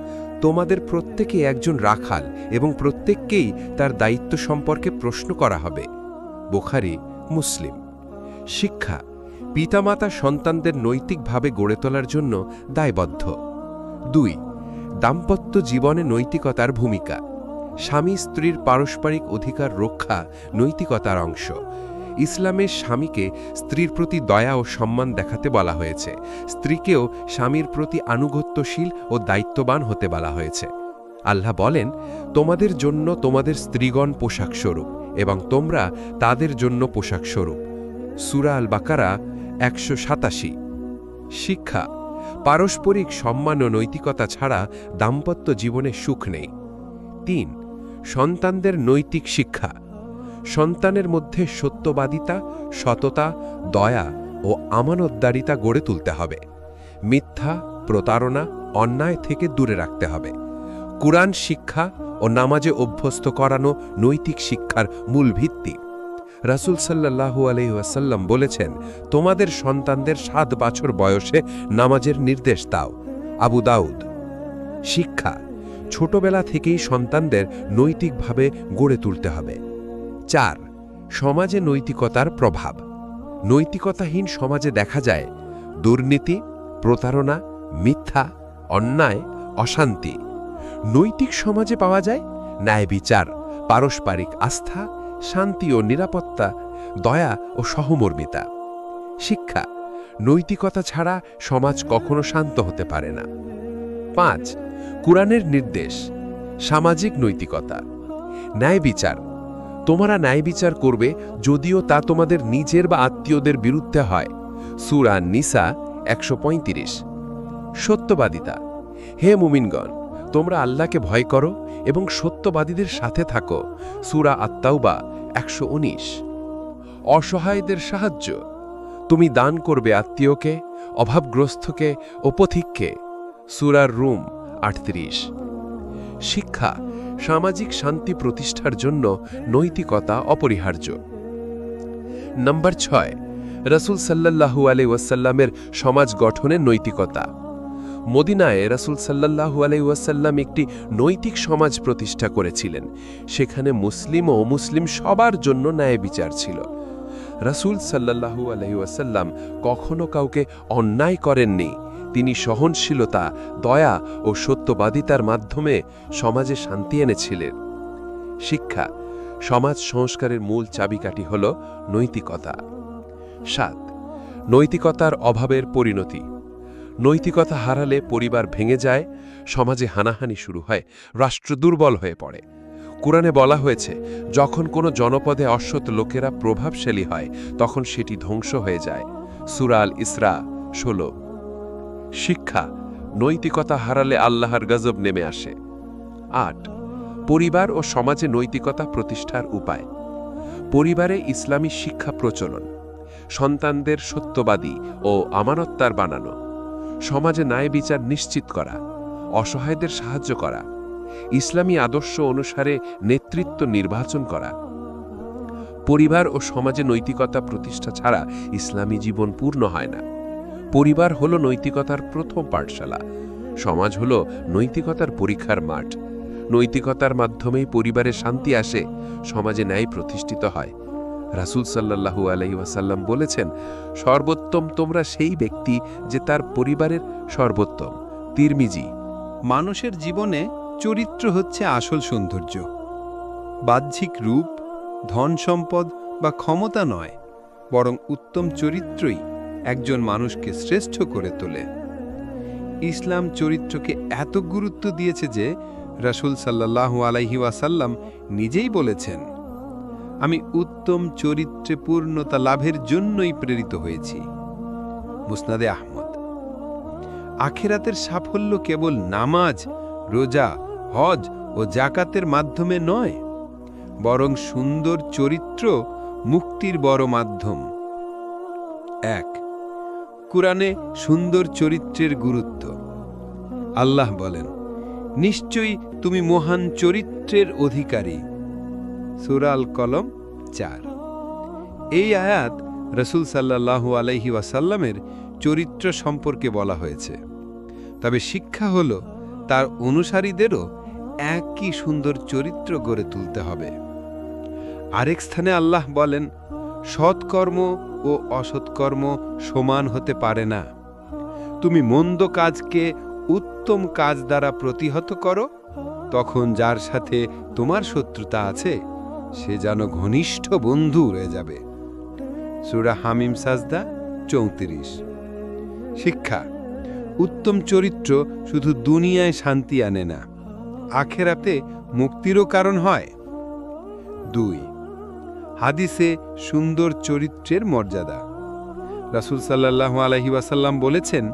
তোমাদের প্রত্যেকে একজন রাখাল এবং প্রত্যেককেই তার দায়িত্ব সম্পর্কে প্রশ্ন করা হবে। বুখারী, মুসলিম। শিক্ষা: পিতামাতা সন্তানদের নৈতিকভাবে গড়ে তোলার জন্য দায়বদ্ধ। ২ দাম্পত্য জীবনে নৈতিকতার ভূমিকা। স্বামী স্ত্রীর পারস্পরিক অধিকার রক্ষা নৈতিকতার অংশ। ইসলামে স্বামীকে স্ত্রীর প্রতি দয়া ও সম্মান দেখাতে বলা হয়েছে। স্ত্রীকেও স্বামীর প্রতি আনুগত্যশীল ও দায়িত্ববান হতে বলা হয়েছে। আল্লাহ বলেন, তোমাদের জন্য তোমাদের স্ত্রীগণ পোশাক স্বরূপ এবং তোমরা তাদের জন্য পোশাক স্বরূপ। সূরা আল বাকারা ১৮৭। শিক্ষা: পারস্পরিক সম্মান ও নৈতিকতা ছাড়া দাম্পত্য জীবনে সুখ নেই। ৩ সন্তানদের নৈতিক শিক্ষা। সন্তানের মধ্যে সত্যবাদিতা, সততা, দয়া ও আমানতদারিতা গড়ে তুলতে হবে। মিথ্যা, প্রতারণা, অন্যায় থেকে দূরে রাখতে হবে। কুরআন শিক্ষা ও নামাজে অভ্যস্ত করানো নৈতিক শিক্ষার মূল ভিত্তি। রাসূল সাল্লাল্লাহু আলাইহি ওয়াসাল্লাম বলেছেন, তোমাদের সন্তানদের ৭ বছর বয়সে নামাজের নির্দেশ দাও। আবু দাউদ। শিক্ষা: ছোটবেলা থেকেই সন্তানদের নৈতিকভাবে গড়ে তুলতে হবে। ৪ সমাজে নৈতিকতার প্রভাব। নৈতিকতাহীন সমাজে দেখা যায় দুর্নীতি, প্রতারণা, মিথ্যা, অন্যায়, অশান্তি। নৈতিক সমাজে পাওয়া যায় ন্যায় বিচার, পারস্পরিক আস্থা, শান্তি ও নিরাপত্তা, দয়া ও সহমর্মিতা। শিক্ষা: নৈতিকতা ছাড়া সমাজ কখনো শান্ত হতে পারে না। ৫ কুরআনের নির্দেশ। সামাজিক নৈতিকতা। ন্যায় বিচার। তোমরা ন্যায় বিচার করবে যদিও তা তোমাদের নিজের বা আত্মীয়দের বিরুদ্ধে হয়। সূরা নিসা ১৩৫। সত্যবাদিতা। হে মুমিনগণ, তোমরা আল্লাহকে ভয় করো এবং সত্যবাদীদের সাথে থাকো। সূরা আত-তাওবা ১১৯। অসহায়দের সাহায্য। তুমি দান করবে আত্মীয়কে, অভাবগ্রস্তকে ও পথিককে। সূরা রুম ৩৮। শিক্ষা: সামাজিক শান্তি প্রতিষ্ঠার জন্য নৈতিকতা অপরিহার্য। নম্বর ৬ রাসূল সাল্লাল্লাহু আলাইহি ওয়াসাল্লামের সমাজ গঠনের নৈতিকতা। মদিনায় রাসূল সাল্লাল্লাহু আলাইহি ওয়াসাল্লাম একটি নৈতিক সমাজ প্রতিষ্ঠা করেছিলেন। সেখানে মুসলিম ও অমুসলিম সবার জন্য ন্যায় বিচার ছিল। রাসূল সাল্লাল্লাহু আলাইহি ওয়াসাল্লাম কখনো কাউকে অন্যায় করেননি। তিনি সহনশীলতা, দয়া ও সত্যবাদিতার মাধ্যমে সমাজে শান্তি এনেছিলেন। শিক্ষা: সমাজ সংস্কারের মূল চাবিকাঠি হল নৈতিকতা। ৭ নৈতিকতার অভাবের পরিণতি। নৈতিকতা হারালে পরিবার ভেঙে যায়, সমাজে হানাহানি শুরু হয়, রাষ্ট্র দুর্বল হয়ে পড়ে। কুরআনে বলা হয়েছে, যখন কোনো জনপদে অসৎ লোকেরা প্রভাবশালী হয় তখন সেটি ধ্বংস হয়ে যায়। সূরা আল ইসরা 16। শিক্ষা, নৈতিকতা হারালে আল্লাহর গজব নেমে আসে। ৮। পরিবার ও সমাজে নৈতিকতা প্রতিষ্ঠার উপায়। পরিবারে ইসলামী শিক্ষা প্রচলন, সন্তানদের সত্যবাদী ও আমানতদার বানানো, সমাজে ন্যায় বিচার নিশ্চিত করা, অসহায়দের সাহায্য করা, ইসলামী আদর্শ অনুসারে নেতৃত্ব নির্বাচন করা। পরিবার ও সমাজে নৈতিকতা প্রতিষ্ঠা ছাড়া ইসলামী জীবন পূর্ণ হয় না। পরিবার হল নৈতিকতার প্রথম পাঠশালা, সমাজ হল নৈতিকতার পরীক্ষার মাঠ। নৈতিকতার মাধ্যমেই পরিবারে শান্তি আসে, সমাজে ন্যায় প্রতিষ্ঠিত হয়। রাসূল সাল্লাল্লাহু আলাইহি ওয়াসাল্লাম বলেছেন, সর্বোত্তম তোমরা সেই ব্যক্তি যে তার পরিবারের সর্বোত্তম। তিরমিজি। মানুষের জীবনে চরিত্র হচ্ছে আসল সৌন্দর্য। বাহ্যিক রূপ, ধন সম্পদ বা ক্ষমতা নয়, বরং উত্তম চরিত্রই একজন মানুষকে শ্রেষ্ঠ করে তোলে। ইসলাম চরিত্রকে এত গুরুত্ব দিয়েছে যে রাসূল সাল্লাল্লাহু আলাইহি ওয়াসাল্লাম নিজেই বলেছেন, আমি উত্তম চরিত্রে পূর্ণতা লাভের জন্যই প্রেরিত হয়েছি। মুসনাদে আহমদ। আখিরাতের সাফল্য কেবল নামাজ, রোজা, হজ ও জাকাতের মাধ্যমে নয়, বরং সুন্দর চরিত্র মুক্তির বড় মাধ্যম। ১। কুরআনে সুন্দর চরিত্রের গুরুত্ব। আল্লাহ বলেন, নিশ্চয়ই তুমি মহান চরিত্রের অধিকারী। সূরা আল কলম ৪। এই আয়াত রাসূল সাল্লাল্লাহু আলাইহি ওয়াসাল্লামের চরিত্র সম্পর্কে বলা হয়েছে। তবে শিক্ষা হল তার অনুসারীদেরও একই সুন্দর চরিত্র গড়ে তুলতে হবে। আরেক স্থানে আল্লাহ বলেন, সৎকর্ম ও অসৎকর্ম সমান হতে পারে না। তুমি মন্দ কাজকে উত্তম কাজ দ্বারা প্রতিহত করো, তখন যার সাথে তোমার শত্রুতা আছে সে যেন ঘনিষ্ঠ বন্ধু হয়ে যাবে। সূরা হামিম সাজদা ৩৪। শিক্ষা, উত্তম চরিত্র শুধু দুনিয়ায় শান্তি আনে না, আখিরাতে মুক্তিরও কারণ হয়। ২। হাদিসে সুন্দর চরিত্রের মর্যাদা। রাসূল সাল্লাল্লাহু আলাইহি ওয়াসাল্লাম বলেছেন,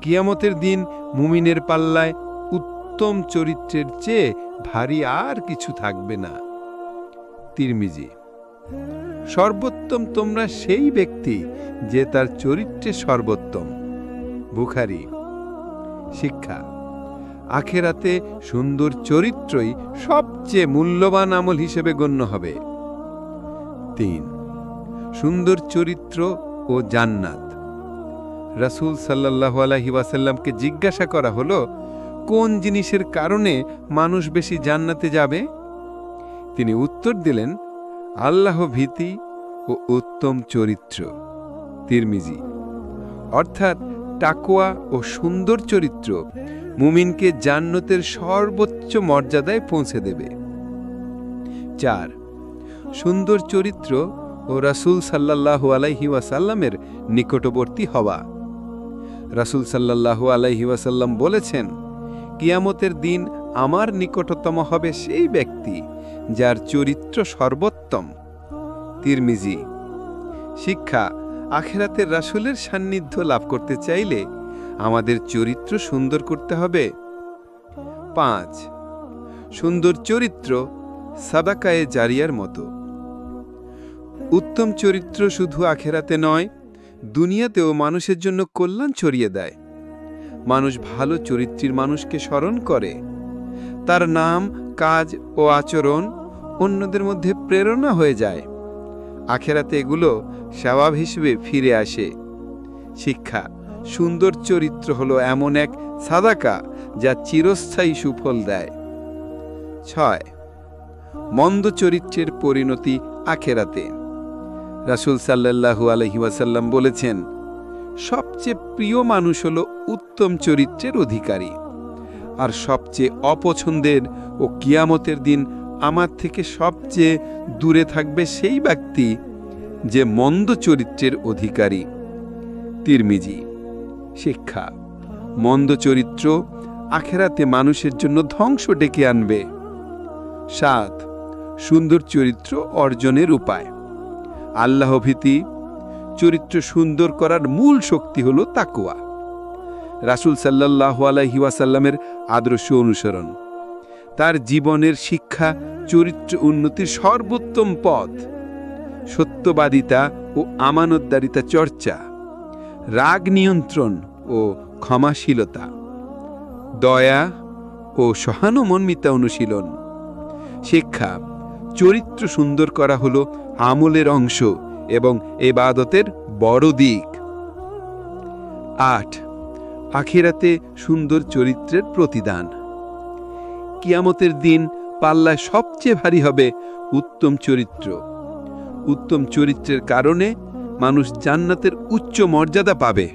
কিয়ামতের দিন মুমিনের পাল্লায় উত্তম চরিত্রের চেয়ে ভারী আর কিছু থাকবে না। তিরমিজি। সর্বোত্তম তোমরা সেই ব্যক্তি যে তার চরিত্রে সর্বোত্তম। বুখারী। শিক্ষা, আখিরাতে সুন্দর চরিত্রই সবচেয়ে মূল্যবান আমল হিসেবে গণ্য হবে। ৩। সুন্দর চরিত্র ও জান্নাত। রাসূল সাল্লাল্লাহু আলাইহি ওয়াসাল্লামকে জিজ্ঞাসা করা হলো, কোন জিনিসের কারণে মানুষ বেশি জান্নাতে যাবে? তিনি উত্তর দিলেন, আল্লাহ ভীতি ও উত্তম চরিত্র। তিরমিজি। অর্থাৎ তাকওয়া ও সুন্দর চরিত্র মুমিনকে জান্নাতের সর্বোচ্চ মর্যাদায় পৌঁছে দেবে। ৪। সুন্দর চরিত্র ও রাসূল সাল্লাল্লাহু আলাইহি ওয়াসাল্লামের নিকটবর্তী হওয়া। রাসূল সাল্লাল্লাহু আলাইহি ওয়াসাল্লাম বলেছেন, কিয়ামতের দিন আমার নিকটতম হবে সেই ব্যক্তি যার চরিত্র সর্বোত্তম। তিরমিজি। শিক্ষা, আখিরাতের রাসূলের সান্নিধ্য লাভ করতে চাইলে আমাদের চরিত্র সুন্দর করতে হবে। ৫। সুন্দর চরিত্র সাদাকায়ে জারিয়ার মতো। উত্তম চরিত্র শুধু আখিরাতে নয়, দুনিয়াতেও মানুষের জন্য কল্যাণ ছড়িয়ে দেয়। মানুষ ভালো চরিত্রের মানুষকে স্মরণ করে, তার নাম, কাজ ও আচরণ অন্যদের মধ্যে প্রেরণা হয়ে যায়। আখিরাতে এগুলো সওয়াব হিসেবে ফিরে আসে। শিক্ষা, সুন্দর চরিত্র হলো এমন এক সাদাকা যা চিরস্থায়ী সুফল দেয়। ৬। মন্দ চরিত্রের পরিণতি আখিরাতে। রাসূল সাল্লাল্লাহু আলাইহি ওয়াসাল্লাম বলেছেন, সবচেয়ে প্রিয় মানুষ হলো উত্তম চরিত্রের অধিকারী, আর সবচেয়ে অপছন্দের ও কিয়ামতের দিন আমার থেকে সবচেয়ে দূরে থাকবে সেই ব্যক্তি যে মন্দ চরিত্রের অধিকারী। তিরমিজি। শিক্ষা, মন্দ চরিত্র আখিরাতে মানুষের জন্য ধ্বংস ডেকে আনবে। 7. সুন্দর চরিত্র অর্জনের উপায়। আল্লাহভীতি চরিত্র সুন্দর করার মূল শক্তি হল তাকওয়া। রাসূল সাল্লাল্লাহু আলাইহি ওয়াসাল্লামের আদর্শ অনুসরণ, তার জীবনের শিক্ষা চরিত্র উন্নতির সর্বোত্তম পথ। সত্যবাদিতা ও আমানতদারিতা চর্চা, রাগ নিয়ন্ত্রণ ও ক্ষমাশীলতা, দয়া ও সহানুমন্মিতা অনুশীলন। শিক্ষা, চরিত্র সুন্দর করা হলো আমলের অংশ এবং ইবাদতের বড় দিক। 8. আখিরাতে সুন্দর চরিত্রের প্রতিদান। কিয়ামতের দিন পাল্লায় সবচেয়ে ভারী হবে উত্তম চরিত্র। উত্তম চরিত্রের কারণে মানুষ জান্নাতের উচ্চ মর্যাদা পাবে।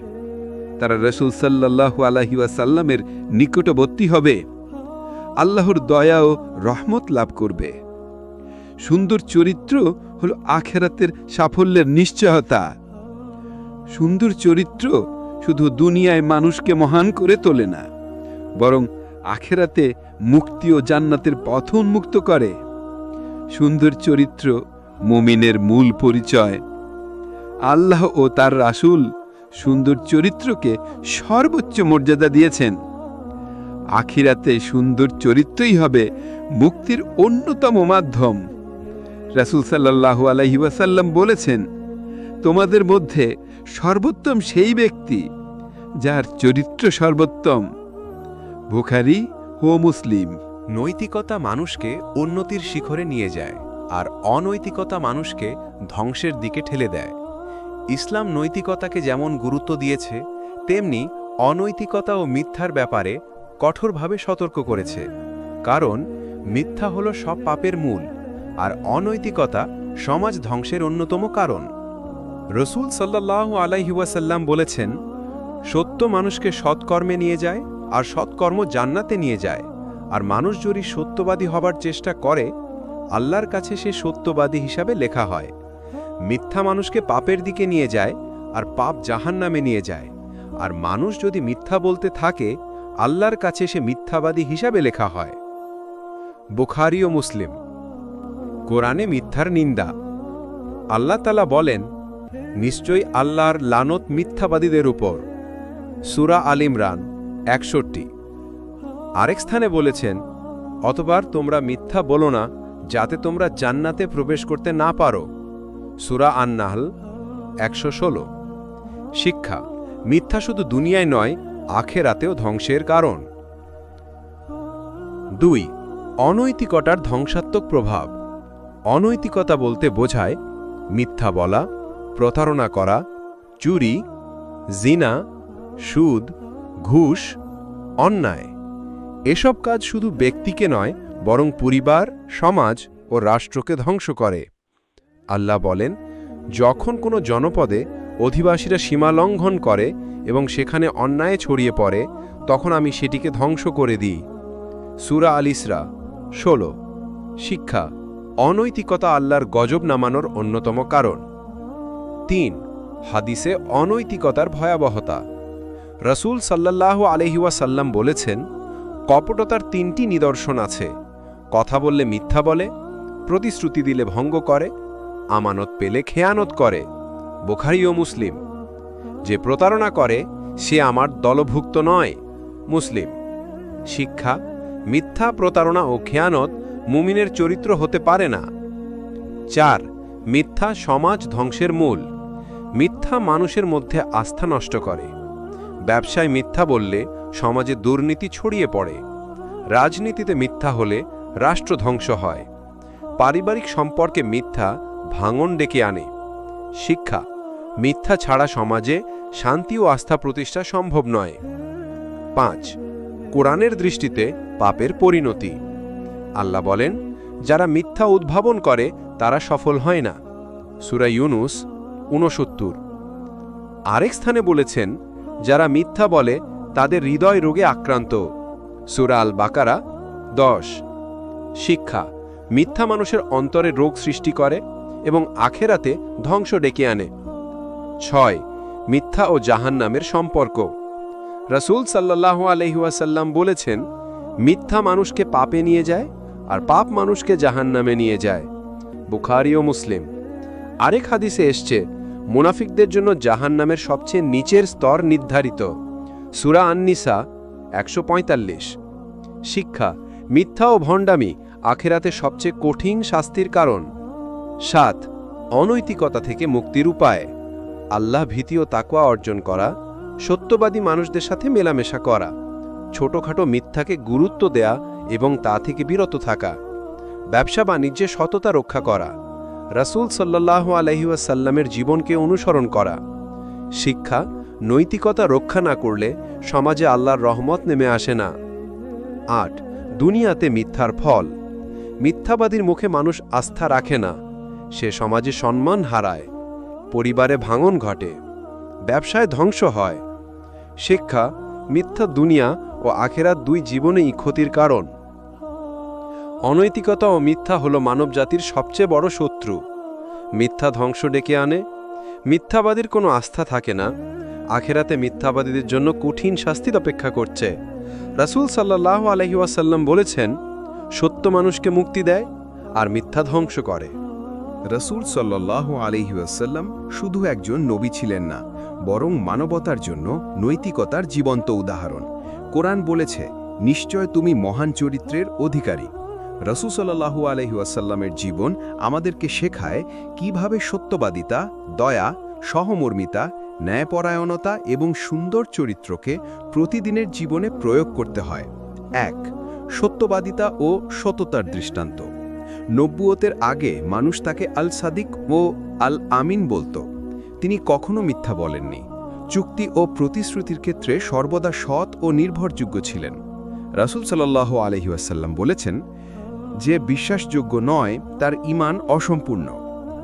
তারা রাসূল সাল্লাল্লাহু আলাইহি ওয়াসাল্লামের নিকটবর্তী হবে, আল্লাহর দয়া ও রহমত লাভ করবে। সুন্দর চরিত্র হল আখিরাতের সাফল্যের নিশ্চয়তা। সুন্দর চরিত্র শুধু দুনিয়ায় মানুষকে মহান করে তোলে না, বরং আখিরাতে মুক্তি ও জান্নাতের পথ উন্মুক্ত করে। সুন্দর চরিত্র মুমিনের মূল পরিচয়। আল্লাহ ও তার রাসূল সুন্দর চরিত্রকে সর্বোচ্চ মর্যাদা দিয়েছেন। আখিরাতে সুন্দর চরিত্রই হবে মুক্তির অন্যতম মাধ্যম। রাসূল সাল্লাল্লাহু আলাইহি ওয়াসাল্লাম বলেছেন, তোমাদের মধ্যে সর্বোত্তম সেই ব্যক্তি যার চরিত্র সর্বোত্তম। বুখারী ও মুসলিম। নৈতিকতা মানুষকে উন্নতির শিখরে নিয়ে যায়, আর অনৈতিকতা মানুষকে ধ্বংসের দিকে ঠেলে দেয়। ইসলাম নৈতিকতাকে যেমন গুরুত্ব দিয়েছে, তেমনি অনৈতিকতা ও মিথ্যার ব্যাপারে কঠোরভাবে সতর্ক করেছে। কারণ মিথ্যা হলো সব পাপের মূল, আর অনৈতিকতা সমাজ ধ্বংসের অন্যতম কারণ। রসূল সাল্লাল্লাহু আলাইহি ওয়াসাল্লাম বলেছেন, সত্য মানুষকে সৎকর্মে নিয়ে যায়, আর সৎকর্ম জান্নাতে নিয়ে যায়। আর মানুষ যদি সত্যবাদী হবার চেষ্টা করে, আল্লাহর কাছে সে সত্যবাদী হিসাবে লেখা হয়। মিথ্যা মানুষকে পাপের দিকে নিয়ে যায়, আর পাপ জাহান্নামে নিয়ে যায়। আর মানুষ যদি মিথ্যা বলতে থাকে, আল্লাহর কাছে সে মিথ্যাবাদী হিসাবে লেখা হয়। বুখারী ও মুসলিম। কোরআনে মিথ্যার নিন্দা। আল্লাহ তাআলা বলেন, নিশ্চয়ই আল্লাহর লানত মিথ্যাবাদীদের উপর। সূরা আল ইমরান 61। আরেক স্থানে বলেছেন, অতঃপর তোমরা মিথ্যা বলো না, যাতে তোমরা জান্নাতে প্রবেশ করতে না পারো। সূরা আন-নাহল 116। শিক্ষা, মিথ্যা শুধু দুনিয়ায় নয়, আখিরাতেও ধ্বংসের কারণ। 2. অনৈতিকতার ধ্বংসাত্মক প্রভাব। অনৈতিকতা বলতে বোঝায় মিথ্যা বলা, প্রতারণা করা, চুরি, জিনা, সুদ, ঘুষ, অন্যায়। এসব কাজ শুধু ব্যক্তিকে নয়, বরং পরিবার, সমাজ ও রাষ্ট্রকে ধ্বংস করে। আল্লাহ বলেন, যখন কোনো জনপদে অধিবাসীরা সীমা লঙ্ঘন করে এবং সেখানে অন্যায় ছড়িয়ে পড়ে, তখন আমি সেটিকে ধ্বংস করে দিই। সূরা আল ইসরা 16। শিক্ষা, অনৈতিকতা আল্লাহর গজব নামানোর অন্যতম কারণ। 3. হাদিসে অনৈতিকতার ভয়াবহতা। রাসূল সাল্লাল্লাহু আলাইহি ওয়াসাল্লাম বলেছেন, কপটতার 3টি নিদর্শন আছে। কথা বললে মিথ্যা বলে, প্রতিশ্রুতি দিলে ভঙ্গ করে, আমানত পেলে খেয়ানত করে। বুখারী ও মুসলিম। যে প্রতারণা করে সে আমার দলভুক্ত নয়। মুসলিম। শিক্ষা, মিথ্যা, প্রতারণা ও খেয়ানত মুমিনের চরিত্র হতে পারে না। 4. মিথ্যা সমাজ ধ্বংসের মূল। মিথ্যা মানুষের মধ্যে আস্থা নষ্ট করে। ব্যবসায় মিথ্যা বললে সমাজে দুর্নীতি ছড়িয়ে পড়ে। রাজনীতিতে মিথ্যা হলে রাষ্ট্র ধ্বংস হয়। পারিবারিক সম্পর্কে মিথ্যা ভাঙন ডেকে আনে। শিক্ষা, মিথ্যা ছাড়া সমাজে শান্তি ও আস্থা প্রতিষ্ঠা সম্ভব নয়। 5. কোরআনের দৃষ্টিতে পাপের পরিণতি। আল্লাহ বলেন, যারা মিথ্যা উদ্ভাবন করে তারা সফল হয় না। সূরা ইউনুস 69। আরেক স্থানে বলেছেন, যারা মিথ্যা বলে তাদের হৃদয় রোগে আক্রান্ত। সূরা আল বাকারা 10। শিক্ষা, মিথ্যা মানুষের অন্তরে রোগ সৃষ্টি করে এবং আখেরাতে ধ্বংস ডেকে আনে। 6. মিথ্যা ও জাহান্নামের সম্পর্ক। রাসূল সাল্লাল্লাহু আলাইহি ওয়াসাল্লাম বলেছেন, মিথ্যা মানুষকে পাপে নিয়ে যায়, আর পাপ মানুষকে জাহান্নামে নিয়ে যায়। বুখারী ও মুসলিম। আরেক হাদিসে এসছে, মুনাফিকদের জন্য জাহান্নামের সবচেয়ে নিচের স্তর নির্ধারিত। সূরা আন-নিসা 145। শিক্ষা, মিথ্যা ও ভণ্ডামি আখিরাতে সবচেয়ে কঠিন শাস্তির কারণ। 7. অনৈতিকতা থেকে মুক্তির উপায়। আল্লাহ ভীতি ও তাকওয়া অর্জন করা, সত্যবাদী মানুষদের সাথে মেলামেশা করা, ছোটখাটো মিথ্যাকে গুরুত্ব দেয়া এবং তা থেকে বিরত থাকা, ব্যবসা বাণিজ্যে সততা রক্ষা করা, রাসূল সাল্লাল্লাহু আলাইহি ওয়াসাল্লামের জীবনকে অনুসরণ করা। শিক্ষা, নৈতিকতা রক্ষা না করলে সমাজে আল্লাহর রহমত নেমে আসে না। 8. দুনিয়াতে মিথ্যার ফল। মিথ্যাবাদীর মুখে মানুষ আস্থা রাখে না, সে সমাজে সম্মান হারায়, পরিবারে ভাঙন ঘটে, ব্যবসায় ধ্বংস হয়। শিক্ষা, মিথ্যা দুনিয়া ও আখেরাত দুই জীবনেই ক্ষতির কারণ। অনৈতিকতা ও মিথ্যা হল মানবজাতির সবচেয়ে বড় শত্রু। মিথ্যা ধ্বংস ডেকে আনে, মিথ্যাবাদীর কোনো আস্থা থাকে না, আখেরাতে মিথ্যাবাদীদের জন্য কঠিন শাস্তির অপেক্ষা করছে। রাসূল সাল্লাল্লাহু আলাইহি ওয়াসাল্লাম বলেছেন, সত্য মানুষকে মুক্তি দেয় আর মিথ্যা ধ্বংস করে। রাসূল সাল্লাল্লাহু আলাইহি ওয়াসাল্লাম শুধু একজন নবী ছিলেন না, বরং মানবতার জন্য নৈতিকতার জীবন্ত উদাহরণ। কোরআন বলেছে, নিশ্চয় তুমি মহান চরিত্রের অধিকারী। রাসূল সাল্লাল্লাহু আলাইহি ওয়াসাল্লামের জীবন আমাদেরকে শেখায় কিভাবে সত্যবাদিতা, দয়া, সহমর্মিতা, ন্যায়পরায়ণতা এবং সুন্দর চরিত্রকে প্রতিদিনের জীবনে প্রয়োগ করতে হয়। 1. সত্যবাদিতা ও সততার দৃষ্টান্ত। নবুয়তের আগে মানুষ তাকে আল সাদিক ও আল আমিন বলতো। তিনি কখনো মিথ্যা বলেননি। চুক্তি ও প্রতিশ্রুতির ক্ষেত্রে সর্বদা সৎ ও নির্ভরযোগ্য ছিলেন। রাসূল সাল্লাল্লাহু আলাইহি ওয়াসাল্লাম বলেছেন, যে বিশ্বাসযোগ্য নয় তার ঈমান অসম্পূর্ণ।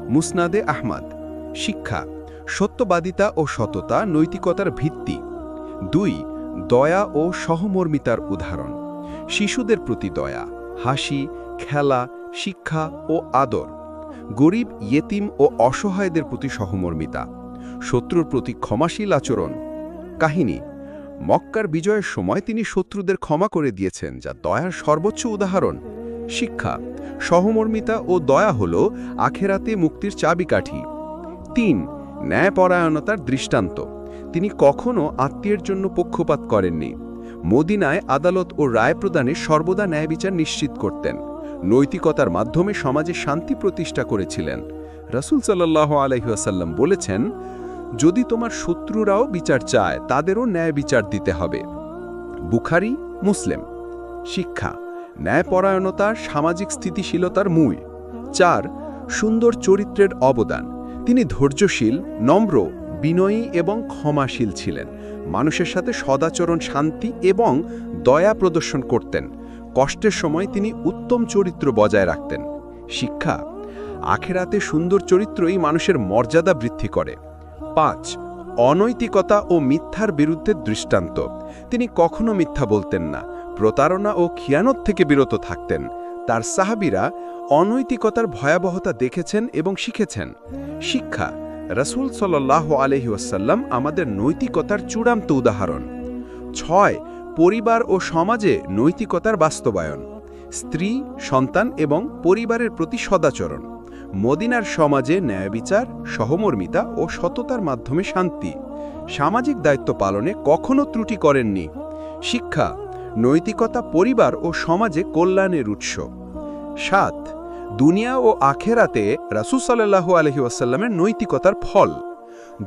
মুসনাদে আহমদ। শিক্ষা, সত্যবাদিতা ও সততা নৈতিকতার ভিত্তি। 2. দয়া ও সহমর্মিতার উদাহরণ। শিশুদের প্রতি দয়া, হাসি, খেলা, শিক্ষা ও আদর। গরিব, ইয়েতিম ও অসহায়দের প্রতি সহমর্মিতা। শত্রুর প্রতি ক্ষমাশীল আচরণ। কাহিনী, মক্কার বিজয়ের সময় তিনি শত্রুদের ক্ষমা করে দিয়েছেন, যা দয়ার সর্বোচ্চ উদাহরণ। শিক্ষা, সহমর্মিতা ও দয়া হল আখেরাতে মুক্তির চাবিকাঠি। 3. ন্যায়পরায়ণতার দৃষ্টান্ত। তিনি কখনো আত্মীয়ের জন্য পক্ষপাত করেননি। মদিনায় আদালত ও রায় প্রদানে সর্বদা ন্যায়বিচার নিশ্চিত করতেন। নৈতিকতার মাধ্যমে সমাজে শান্তি প্রতিষ্ঠা করেছিলেন। রাসূল সাল্লাল্লাহু আলাইহি ওয়াসাল্লাম বলেছেন, যদি তোমার শত্রুরাও বিচার চায়, তাদেরও ন্যায় বিচার দিতে হবে। বুখারী, মুসলিম। শিক্ষা, ন্যায়পরায়ণতা সামাজিক স্থিতিশীলতার মূল। 4. সুন্দর চরিত্রের অবদান। তিনি ধৈর্যশীল, নম্র, বিনয়ী এবং ক্ষমাশীল ছিলেন। মানুষের সাথে সদাচরণ, শান্তি এবং দয়া প্রদর্শন করতেন। কষ্টের সময় তিনি উত্তম চরিত্র বজায় রাখতেন। শিক্ষা, আখেরাতে সুন্দর চরিত্রই মানুষের মর্যাদা বৃদ্ধি করে। 5. অনৈতিকতা ও মিথ্যার বিরুদ্ধে দৃষ্টান্ত। তিনি কখনো মিথ্যা বলতেন না, প্রতারণা ও খিয়ানত থেকে বিরত থাকতেন। তার সাহাবীরা অনৈতিকতার ভয়াবহতা দেখেছেন এবং শিখেছেন। শিক্ষা, রাসূল সাল্লাল্লাহু আলাইহি ওয়াসাল্লাম আমাদের নৈতিকতার চূড়ান্ত উদাহরণ। 6. পরিবার ও সমাজে নৈতিকতার বাস্তবায়ন। স্ত্রী, সন্তান এবং পরিবারের প্রতি সদাচরণ। মদিনার সমাজে ন্যায়বিচার, সহমর্মিতা ও সততার মাধ্যমে শান্তি। সামাজিক দায়িত্ব পালনে কখনো ত্রুটি করেননি। শিক্ষা, নৈতিকতা পরিবার ও সমাজে কল্যাণের উৎস। 7. দুনিয়া ও আখেরাতে রাসূল সাল্লাল্লাহু আলাইহি ওয়াসাল্লামের নৈতিকতার ফল।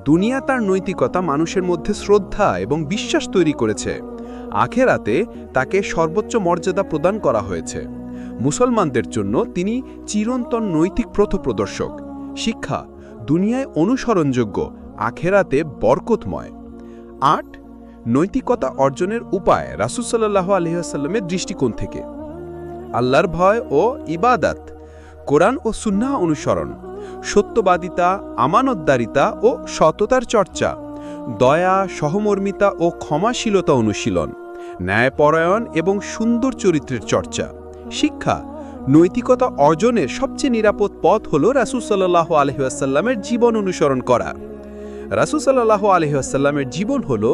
দুনিয়া তার নৈতিকতা মানুষের মধ্যে শ্রদ্ধা এবং বিশ্বাস তৈরি করেছে। আখেরাতে তাকে সর্বোচ্চ মর্যাদা প্রদান করা হয়েছে। মুসলমানদের জন্য তিনি চিরন্তন নৈতিক পথপ্রদর্শক। শিক্ষা, দুনিয়ায় অনুসরণযোগ্য, আখেরাতে বরকতময়। 8. নৈতিকতা অর্জনের উপায় রাসূল সাল্লাল্লাহু আলাইহি ওয়াসাল্লামের দৃষ্টিকোণ থেকে। আল্লাহর ভয় ও ইবাদত, কোরআন ও সুন্নাহ অনুসরণ, সত্যবাদিতা, আমানতদারিতা ও সততার চর্চা, দয়া, সহমর্মিতা ও ক্ষমাশীলতা অনুশীলন, ন্যায়পরায়ণ এবং সুন্দর চরিত্রের চর্চা। শিক্ষা, নৈতিকতা অর্জনের সবচেয়ে নিরাপদ পথ হল রাসূল সাল্লাল্লাহু আলাইহি ওয়াসাল্লামের জীবন অনুসরণ করা। রাসূল সাল্লাল্লাহু আলাইহি ওয়াসাল্লামের জীবন হল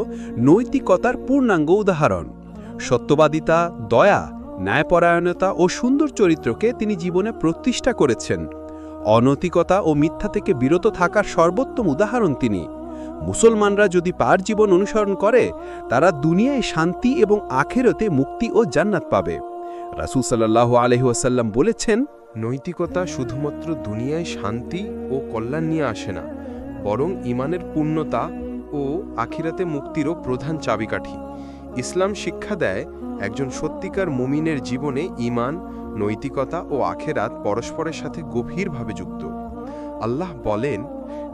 নৈতিকতার পূর্ণাঙ্গ উদাহরণ। সত্যবাদিতা, দয়া, ন্যায়পরায়ণতা ও সুন্দর চরিত্রকে তিনি জীবনে প্রতিষ্ঠা করেছেন। অনৈতিকতা ও মিথ্যা থেকে বিরত থাকার সর্বোত্তম উদাহরণ তিনি। মুসলমানরা যদি তার জীবন অনুসরণ করে, তারা দুনিয়ায় শান্তি এবং আখিরাতে মুক্তি ও জান্নাত পাবে। রাসূল সাল্লাল্লাহু আলাইহি ওয়াসাল্লাম বলেছেন, নৈতিকতা শুধুমাত্র দুনিয়ায় শান্তি ও কল্যাণ নিয়ে আসে না, বরং ঈমানের পূর্ণতা ও আখিরাতে মুক্তিরও প্রধান চাবিকাঠি। ইসলাম শিক্ষা দেয় একজন সত্যিকার মুমিনের জীবনে ঈমান, নৈতিকতা ও আখিরাত পরস্পরের সাথে গভীরভাবে যুক্ত। আল্লাহ বলেন,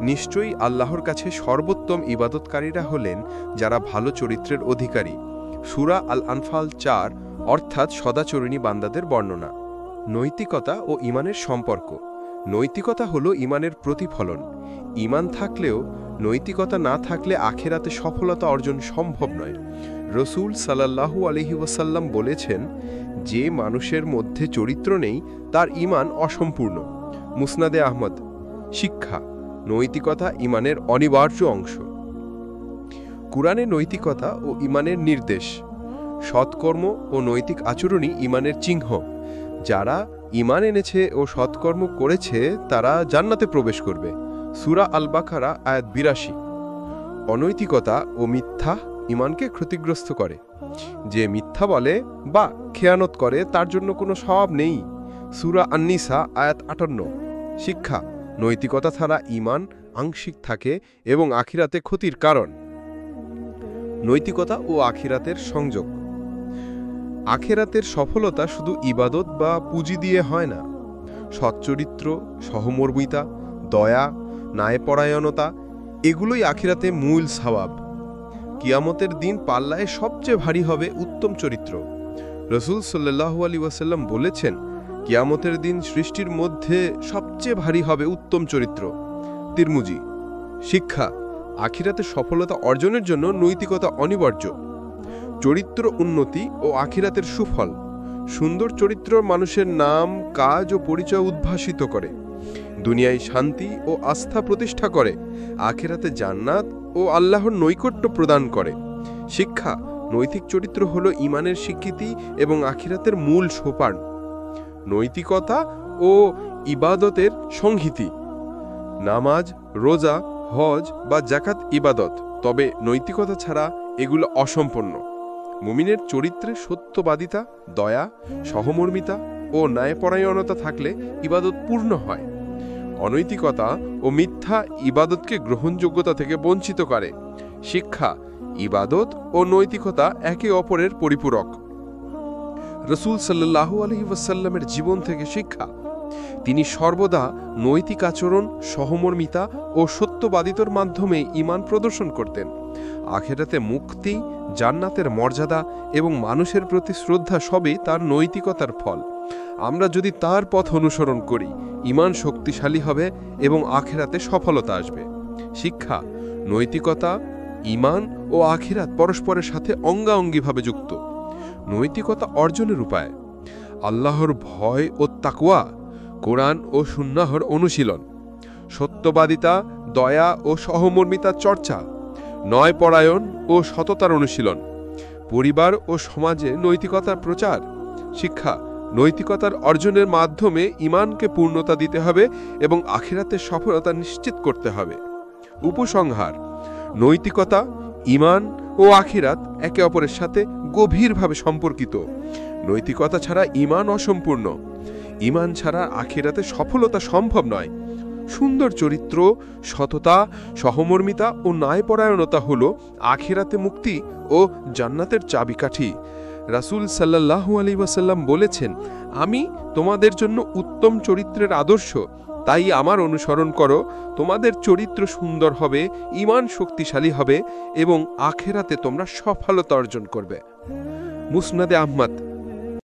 নিশ্চয়ই আল্লাহর কাছে সর্বোত্তম ইবাদতকারীরা হলেন যারা ভালো চরিত্রের অধিকারী। সূরা আল আনফাল 4, অর্থাৎ সদাচরণী বান্দাদের বর্ণনা। নৈতিকতা ও ঈমানের সম্পর্ক। নৈতিকতা হলো ঈমানের প্রতিফলন। ঈমান থাকলেও নৈতিকতা না থাকলে আখিরাতে সফলতা অর্জন সম্ভব নয়। রাসূল সাল্লাল্লাহু আলাইহি ওয়াসাল্লাম বলেছেন, যে মানুষের মধ্যে চরিত্র নেই তার ঈমান অসম্পূর্ণ। মুসনাদে আহমদ। শিক্ষা, নৈতিকতা ঈমানের অনিবার্য অংশ। কুরআনে নৈতিকতা ও ঈমানের নির্দেশ। সৎকর্ম ও নৈতিক আচরণই ঈমানের চিহ্ন। যারা ঈমান এনেছে ও সৎকর্ম করেছে তারা জান্নাতে প্রবেশ করবে। সূরা আল বাকারা আয়াত ৮২। অনৈতিকতা ও মিথ্যা ঈমানকে ক্ষতিগ্রস্ত করে। যে মিথ্যা বলে বা খেয়ানত করে তার জন্য কোনো সওয়াব নেই। সূরা আন-নিসা আয়াত ৫৮। শিক্ষা, নৈতিকতা ছাড়া ঈমান আংশিক থাকে এবং আখিরাতে ক্ষতির কারণ। নৈতিকতা ও আখিরাতের সংযোগ। আখিরাতের সফলতা শুধু ইবাদত বা পুঁজি দিয়ে হয় না। সচ্চরিত্র, সহমর্মিতা, দয়া, ন্যায়পরায়ণতা এগুলোই আখিরাতে মূল সওয়াব। কিয়ামতের দিন পাল্লায় সবচেয়ে ভারী হবে উত্তম চরিত্র। রাসূল সাল্লাল্লাহু আলাইহি ওয়াসাল্লাম বলেছেন, কিয়ামতের দিন সৃষ্টির মধ্যে সবচেয়ে ভারী হবে উত্তম চরিত্র। তিরমিজি। শিক্ষা, আখিরাতে সফলতা অর্জনের জন্য নৈতিকতা অনিবার্য। চরিত্র উন্নতি ও আখিরাতের সুফল। সুন্দর চরিত্র মানুষের নাম, কাজ ও পরিচয় উদ্ভাসিত করে। দুনিয়ায় শান্তি ও আস্থা প্রতিষ্ঠা করে। আখিরাতে জান্নাত ও আল্লাহর নৈকট্য প্রদান করে। শিক্ষা, নৈতিক চরিত্র হলো ঈমানের স্বীকৃতি এবং আখিরাতের মূল সোপান। নৈতিকতা ও ইবাদতের সংহিতি। নামাজ, রোজা, হজ বা যাকাত ইবাদত, তবে নৈতিকতা ছাড়া এগুলো অসম্পূর্ণ। মুমিনের চরিত্রে সত্যবাদিতা, দয়া, সহমর্মিতা ও ন্যায়পরায়ণতা থাকলে ইবাদত পূর্ণ হয়। অনৈতিকতা ও মিথ্যা ইবাদতকে গ্রহণযোগ্যতা থেকে বঞ্চিত করে। শিক্ষা, ইবাদত ও নৈতিকতা একে অপরের পরিপূরক। রাসূল সাল্লাল্লাহু আলাইহি ওয়াসাল্লামের জীবন থেকে শিক্ষা, তিনি সর্বদা নৈতিক আচরণ, সহমর্মিতা ও সত্যবাদিতার মাধ্যমে ঈমান প্রদর্শন করতেন। আখিরাতে মুক্তি, জান্নাতের মর্যাদা এবং মানুষের প্রতি শ্রদ্ধা সবই তার নৈতিকতার ফল। আমরা যদি তার পথ অনুসরণ করি, ঈমান শক্তিশালী হবে এবং আখিরাতে সফলতা আসবে। শিক্ষা, নৈতিকতা, ঈমান ও আখিরাত পরস্পরের সাথে অঙ্গাঅঙ্গিভাবে যুক্ত। নৈতিকতা অর্জনের উপায়। আল্লাহর ভয় ও তাকওয়া, কোরআন ও সুন্নাহর অনুশীলন, সত্যবাদিতা, দয়া ও সহমর্মিতার চর্চা, ন্যায়পরায়ণ ও সততার অনুশীলন, পরিবার ও সমাজে নৈতিকতার প্রচার। শিক্ষা, নৈতিকতার অর্জনের মাধ্যমে ঈমানকে পূর্ণতা দিতে হবে এবং আখিরাতের সফলতা নিশ্চিত করতে হবে। উপসংহার, নৈতিকতা, ঈমান ও আখিরাত একে অপরের সাথে গভীরভাবে সম্পর্কিত। নৈতিকতা ছাড়া ঈমান অসম্পূর্ণ। ঈমান ছাড়া আখিরাতে সফলতা সম্ভব নয়। সুন্দর চরিত্র, সততা, সহমর্মিতা ও ন্যায়পরায়ণতা হল আখিরাতে মুক্তি ও জান্নাতের চাবিকাঠি। রাসূল সাল্লাল্লাহু আলাইহি ওয়াসাল্লাম বলেছেন, আমি তোমাদের জন্য উত্তম চরিত্রের আদর্শ, তাই আমার অনুসরণ করো। তোমাদের চরিত্র সুন্দর হবে, ঈমান শক্তিশালী হবে এবং আখিরাতে তোমরা সফলতা অর্জন করবে। মুসনাদে আহমদ।